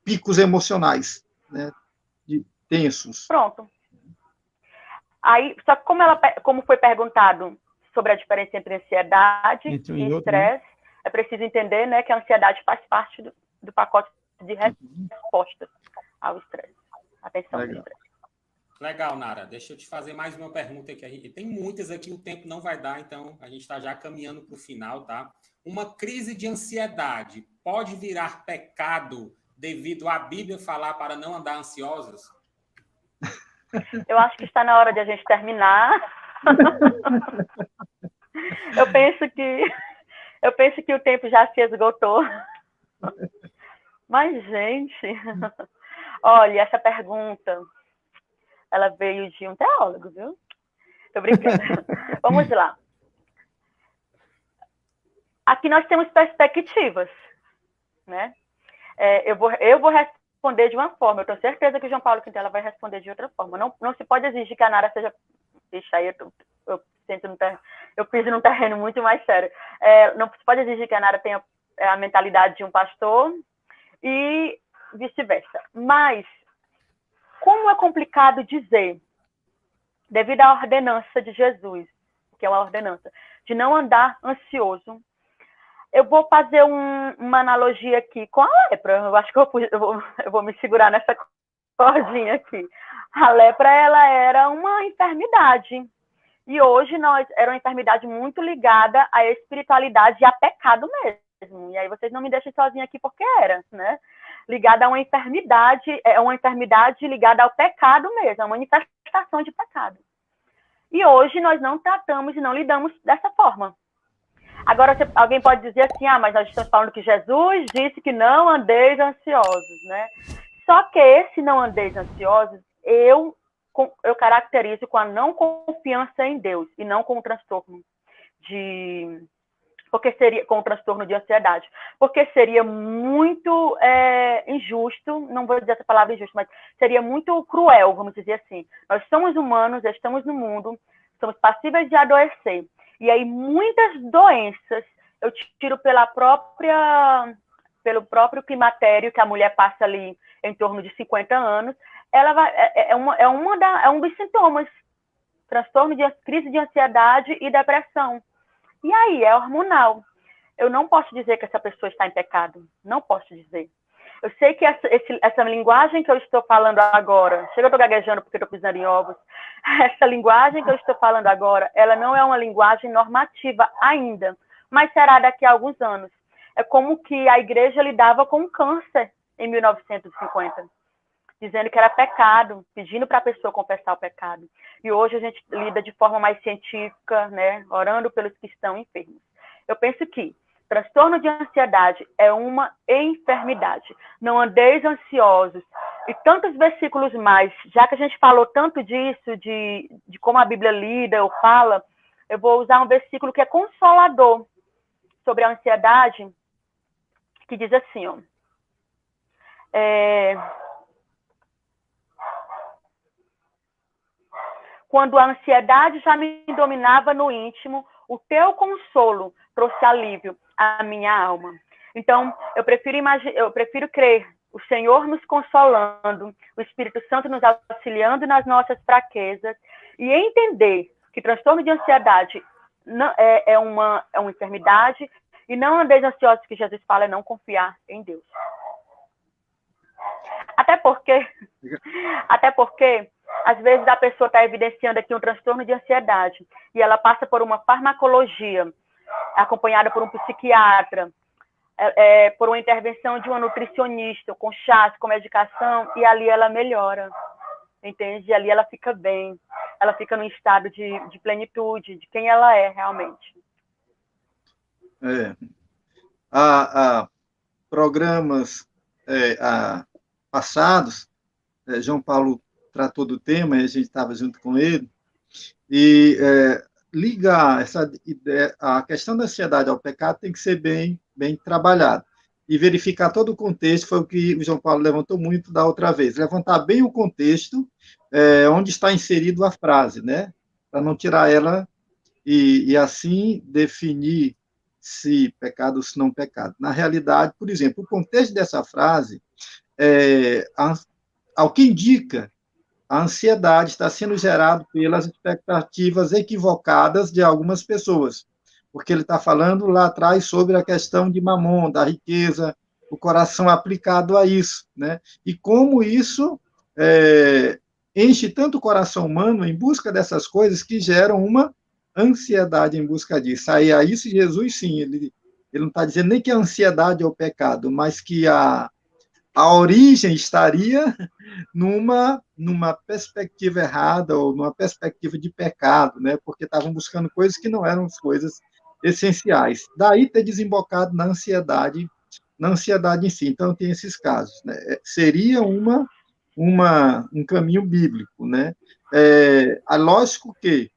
picos emocionais, né, de tensos. Pronto. Aí, só que como foi perguntado sobre a diferença entre ansiedade e estresse, é preciso entender, né, que a ansiedade faz parte do pacote de respostas ao estresse. Atenção, estresse. Legal, Nara. Deixa eu te fazer mais uma pergunta aqui. Tem muitas aqui, o tempo não vai dar, então a gente está já caminhando para o final, tá? Uma crise de ansiedade pode virar pecado devido à Bíblia falar para não andar ansiosos? Eu acho que está na hora de a gente terminar. Eu penso que o tempo já se esgotou. Mas, gente, olha, essa pergunta, ela veio de um teólogo, viu? Tô brincando. Vamos lá. Aqui nós temos perspectivas, né? Eu vou responder de uma forma. Eu tenho certeza que o João Paulo Quintela vai responder de outra forma. Não se pode exigir que a Nara seja... Deixa aí, eu piso num terreno muito mais sério. Não se pode exigir que a Nara tenha a mentalidade de um pastor e vice-versa. Mas, como é complicado dizer, devido à ordenança de Jesus, que é uma ordenança, de não andar ansioso, Eu vou fazer uma analogia aqui com a lepra. Eu acho que eu vou me segurar nessa cordinha aqui. A lepra, ela era uma enfermidade. E hoje era uma enfermidade muito ligada à espiritualidade e a pecado mesmo. E aí vocês não me deixem sozinha aqui porque era, né? Ligada a uma enfermidade ligada ao pecado mesmo, a uma manifestação de pecado. E hoje nós não tratamos e não lidamos dessa forma. Agora, alguém pode dizer assim, mas nós estamos falando que Jesus disse que não andeis ansiosos, né? Só que esse não andeis ansiosos, eu caracterizo com a não confiança em Deus e não com o transtorno com o transtorno de ansiedade. Porque seria muito injusto, não vou dizer essa palavra injusto, mas seria muito cruel, vamos dizer assim. Nós somos humanos, estamos no mundo, somos passíveis de adoecer. E aí muitas doenças eu tiro pelo próprio climatério que a mulher passa ali em torno de 50 anos, é um dos sintomas, transtorno de crise de ansiedade e depressão. E aí, é hormonal. Eu não posso dizer que essa pessoa está em pecado. Não posso dizer. Eu sei que essa linguagem que eu estou falando agora, chega, eu estou gaguejando porque estou pisando em ovos, essa linguagem que eu estou falando agora, ela não é uma linguagem normativa ainda, mas será daqui a alguns anos. É como que a igreja lidava com o câncer em 1950, dizendo que era pecado, pedindo para a pessoa confessar o pecado. E hoje a gente lida de forma mais científica, né, orando pelos que estão enfermos. Eu penso que transtorno de ansiedade é uma enfermidade. Não andeis ansiosos. E tantos versículos mais, já que a gente falou tanto disso, de como a Bíblia lida ou fala, eu vou usar um versículo que é consolador sobre a ansiedade, que diz assim, ó. Quando a ansiedade já me dominava no íntimo, o teu consolo trouxe alívio à minha alma. Então, eu prefiro crer o Senhor nos consolando, o Espírito Santo nos auxiliando nas nossas fraquezas e entender que transtorno de ansiedade é uma enfermidade e não andeis ansiosos, que Jesus fala, é não confiar em Deus. Até porque às vezes a pessoa está evidenciando aqui um transtorno de ansiedade e ela passa por uma farmacologia, acompanhada por um psiquiatra, por uma intervenção de uma nutricionista, com chás, com medicação, e ali ela melhora, entende? E ali ela fica bem, ela fica num estado de plenitude, de quem ela é realmente. Há programas passados, João Paulo tratou do tema, e a gente estava junto com ele, e ligar essa ideia, a questão da ansiedade ao pecado tem que ser bem trabalhado, e verificar todo o contexto, foi o que o João Paulo levantou muito da outra vez, levantar bem o contexto, onde está inserido a frase, né, para não tirar ela, e assim definir se pecado ou se não pecado. Na realidade, por exemplo, o contexto dessa frase, ao que indica, a ansiedade está sendo gerada pelas expectativas equivocadas de algumas pessoas, porque ele está falando lá atrás sobre a questão de Mamon, da riqueza, o coração aplicado a isso, né? E como isso enche tanto o coração humano em busca dessas coisas que geram uma ansiedade em busca disso. Aí a isso Jesus, sim, ele não está dizendo nem que a ansiedade é o pecado, mas que a origem estaria numa perspectiva errada ou numa perspectiva de pecado, né? Porque estavam buscando coisas que não eram as coisas essenciais. Daí ter desembocado na ansiedade em si. Então, tem esses casos, né? Seria um caminho bíblico, né? Lógico que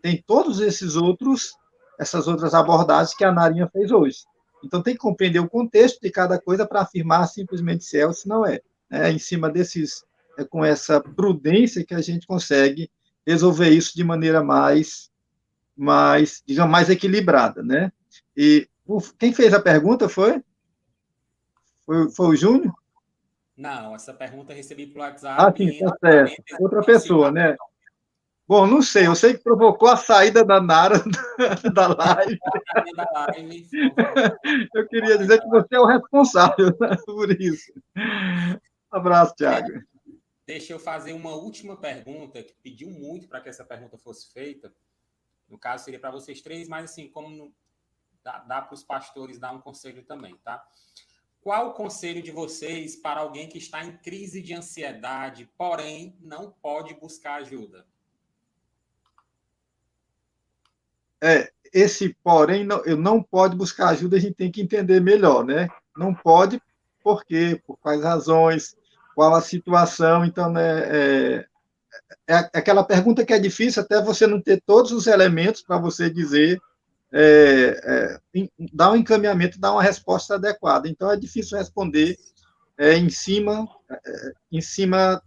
tem todos essas outras abordagens que a Narinha fez hoje. Então, tem que compreender o contexto de cada coisa para afirmar simplesmente se é ou se não é. Em cima desses, com essa prudência que a gente consegue resolver isso de maneira mais equilibrada, né? E quem fez a pergunta foi o Júnior? Não, essa pergunta eu recebi pelo WhatsApp. Sim, tá certo. Outra pessoa, né? Bom, não sei, eu sei que provocou a saída da Nara da live. Eu queria dizer que você é o responsável por isso. Um abraço, Tiago. Deixa eu fazer uma última pergunta, que pediu muito para que essa pergunta fosse feita. No caso, seria para vocês três, mas assim, como dá para os pastores dar um conselho também, tá? Qual o conselho de vocês para alguém que está em crise de ansiedade, porém não pode buscar ajuda? Esse porém, eu não pode buscar ajuda, a gente tem que entender melhor, né? Não pode, por quê? Por quais razões, qual a situação, então, né, é aquela pergunta que é difícil até você não ter todos os elementos para você dizer, dar um encaminhamento, dar uma resposta adequada. Então, é difícil responder em cima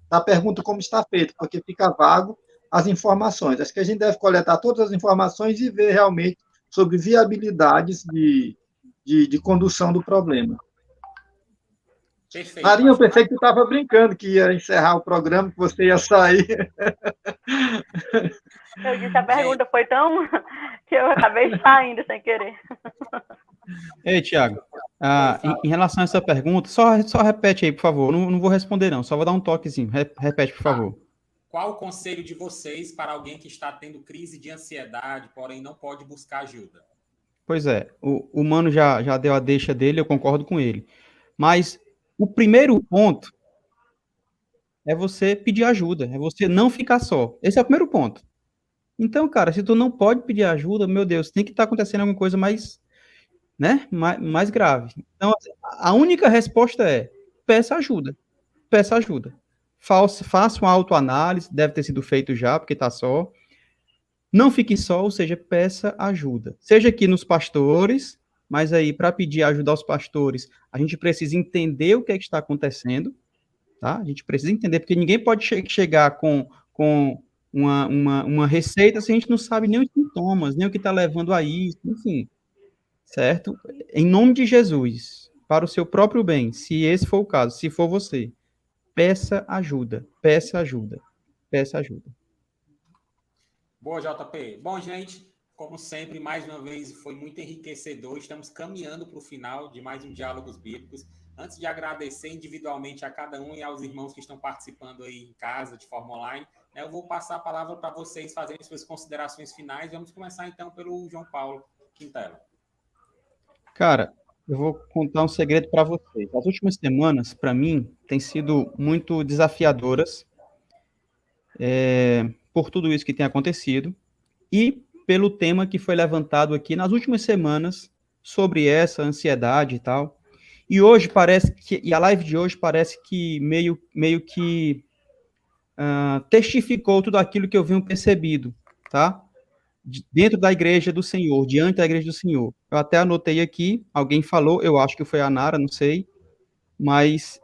da pergunta como está feita, porque fica vago as informações. Acho que a gente deve coletar todas as informações e ver realmente sobre viabilidades de condução do problema. Perfeito. Marinho, eu pensei que tu estava brincando, que ia encerrar o programa, que você ia sair. Eu disse, a pergunta foi tão... que eu acabei saindo sem querer. Ei, Tiago, em relação a essa pergunta, só repete aí, por favor. Não vou responder, não. Só vou dar um toquezinho. Repete, por favor. Qual o conselho de vocês para alguém que está tendo crise de ansiedade, porém não pode buscar ajuda? Pois é, o Mano já deu a deixa dele, eu concordo com ele. Mas o primeiro ponto é você pedir ajuda, é você não ficar só. Esse é o primeiro ponto. Então, cara, se tu não pode pedir ajuda, meu Deus, tem que estar acontecendo alguma coisa mais, né, mais grave. Então, a única resposta é: peça ajuda. Peça ajuda. Faça uma autoanálise, deve ter sido feito já, porque está só. Não fique só, ou seja, peça ajuda. Seja aqui nos pastores, mas aí, para pedir ajuda aos pastores, a gente precisa entender o que é que está acontecendo, tá? A gente precisa entender, porque ninguém pode chegar com uma receita se a gente não sabe nem os sintomas, nem o que está levando a isso, enfim, certo? Em nome de Jesus, para o seu próprio bem, se esse for o caso, se for você, peça ajuda, peça ajuda, peça ajuda. Boa, JP. Bom, gente, como sempre, mais uma vez foi muito enriquecedor. Estamos caminhando para o final de mais um Diálogos Bíblicos. Antes de agradecer individualmente a cada um e aos irmãos que estão participando aí em casa, de forma online, eu vou passar a palavra para vocês fazerem suas considerações finais. Vamos começar, então, pelo João Paulo Quintela. Cara, eu vou contar um segredo para vocês. As últimas semanas, para mim, têm sido muito desafiadoras, por tudo isso que tem acontecido e pelo tema que foi levantado aqui nas últimas semanas sobre essa ansiedade e tal. E hoje parece que, e a live de hoje parece que meio que testificou tudo aquilo que eu venho percebido, tá? Dentro da igreja do Senhor, diante da igreja do Senhor. Eu até anotei aqui, alguém falou, eu acho que foi a Nara, não sei, mas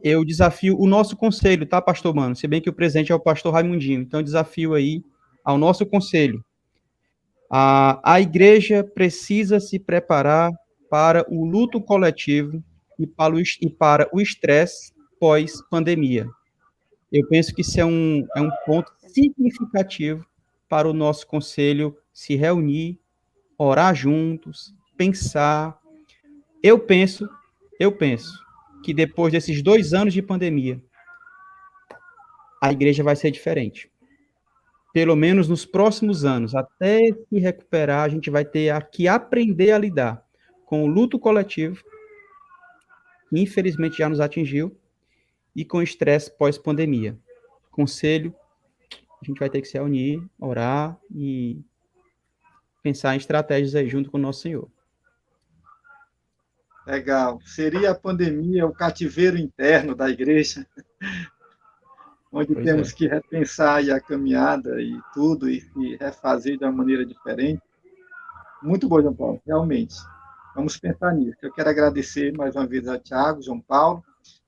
eu desafio o nosso conselho, tá, pastor Mano? Se bem que o presidente é o pastor Raimundinho, então eu desafio aí ao nosso conselho. A igreja precisa se preparar para o luto coletivo e para o estresse pós-pandemia. Eu penso que isso é um ponto significativo para o nosso conselho se reunir, orar juntos, pensar. Eu penso que depois desses 2 anos de pandemia, a igreja vai ser diferente. Pelo menos nos próximos anos, até se recuperar, a gente vai ter que aprender a lidar com o luto coletivo, que infelizmente já nos atingiu, e com o estresse pós-pandemia. Conselho, a gente vai ter que se reunir, orar e pensar em estratégias aí junto com o nosso Senhor. Legal. Seria a pandemia o cativeiro interno da igreja, onde temos que repensar a caminhada e tudo, e refazer de uma maneira diferente. Muito bom, João Paulo, realmente. Vamos pensar nisso. Eu quero agradecer mais uma vez a Tiago, João Paulo,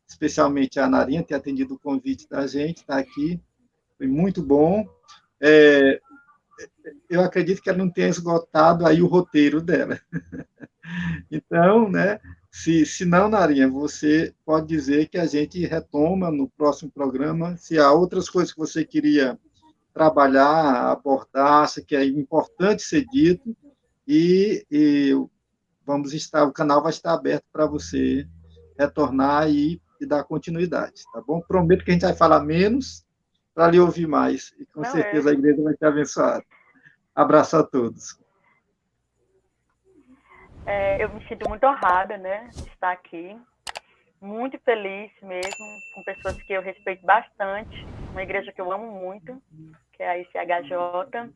especialmente a Narinha, ter atendido o convite da gente, estar aqui. Foi muito bom. Eu acredito que ela não tenha esgotado aí o roteiro dela. Então, né, se não, Narinha, você pode dizer que a gente retoma no próximo programa. Se há outras coisas que você queria trabalhar, abordar, acha que é importante ser dito, e o canal vai estar aberto para você retornar e dar continuidade, tá bom? Prometo que a gente vai falar menos para lhe ouvir mais, e com certeza a igreja vai ser abençoada. Abraço a todos. Eu me sinto muito honrada, né, de estar aqui, muito feliz mesmo, com pessoas que eu respeito bastante, uma igreja que eu amo muito, que é a ICHJ.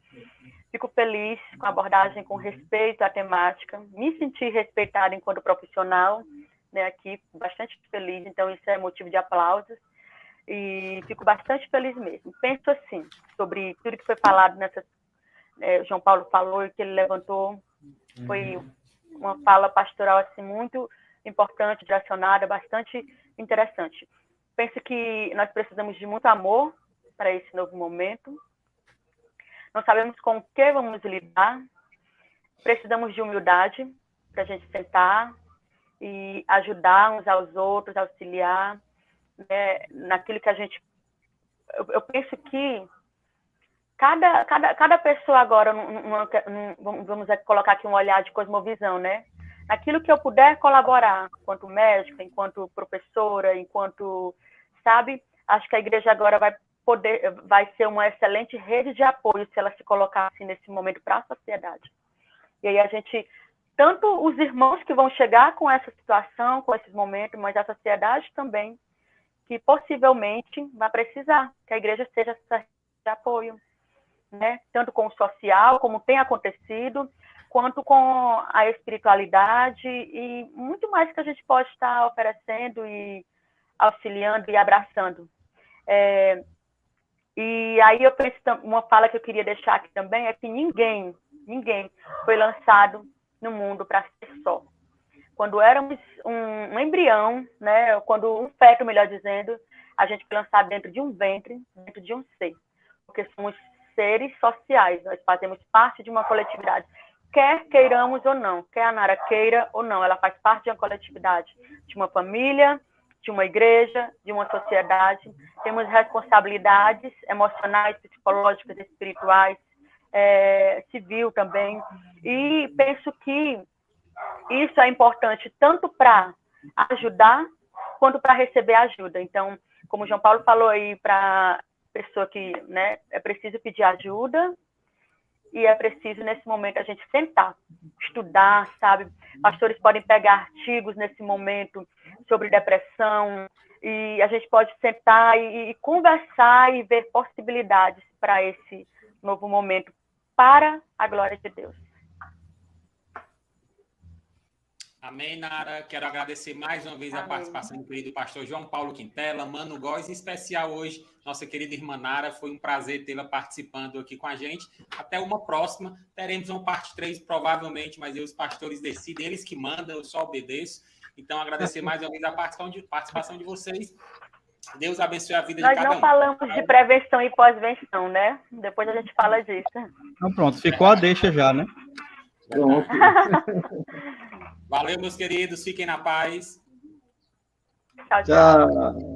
Fico feliz com a abordagem com respeito à temática, me senti respeitada enquanto profissional, né, aqui, bastante feliz, então isso é motivo de aplausos, e fico bastante feliz mesmo. Penso assim, sobre tudo que foi falado João Paulo falou e que ele levantou, foi uma fala pastoral assim, muito importante, direcionada, bastante interessante. Penso que nós precisamos de muito amor para esse novo momento. Não sabemos com o que vamos lidar. Precisamos de humildade para a gente sentar e ajudar uns aos outros, auxiliar, né, naquilo que a gente... Eu penso que cada pessoa agora, vamos colocar aqui um olhar de cosmovisão, né? Naquilo que eu puder colaborar, enquanto médica, enquanto professora, enquanto, sabe? Acho que a igreja agora vai ser uma excelente rede de apoio se ela se colocar assim nesse momento para a sociedade. E aí a gente, tanto os irmãos que vão chegar com essa situação, com esses momentos, mas a sociedade também, que possivelmente vai precisar que a igreja seja essa rede de apoio, né? Tanto com o social, como tem acontecido, quanto com a espiritualidade e muito mais que a gente pode estar oferecendo e auxiliando e abraçando. E aí eu penso, uma fala que eu queria deixar aqui também é que ninguém foi lançado no mundo para ser só. Quando éramos um embrião, né, quando um feto, melhor dizendo, a gente foi lançado dentro de um ventre, dentro de um ser, porque somos seres sociais, nós fazemos parte de uma coletividade. Quer queiramos ou não, quer a Nara queira ou não, ela faz parte de uma coletividade, de uma família, de uma igreja, de uma sociedade. Temos responsabilidades emocionais, psicológicas, espirituais, civil também. E penso que isso é importante tanto para ajudar quanto para receber ajuda. Então, como o João Paulo falou aí para pessoa que, né, é preciso pedir ajuda, e é preciso, nesse momento, a gente sentar, estudar, sabe? Pastores podem pegar artigos nesse momento sobre depressão, e a gente pode sentar e conversar e ver possibilidades para esse novo momento, para a glória de Deus. Amém, Nara. Quero agradecer mais uma vez a participação do querido pastor João Paulo Quintela, Mano Góes, em especial hoje, nossa querida irmã Nara. Foi um prazer tê-la participando aqui com a gente. Até uma próxima. Teremos uma parte 3, provavelmente, mas os pastores decidem, eles que mandam, eu só obedeço. Então, agradecer mais uma vez a participação de vocês. Deus abençoe a vida de cada um. Nós não falamos de prevenção e pós-venção, né? Depois a gente fala disso. Então, pronto, ficou a deixa já, né? Pronto. Valeu, meus queridos. Fiquem na paz. Tchau, tchau. Tchau.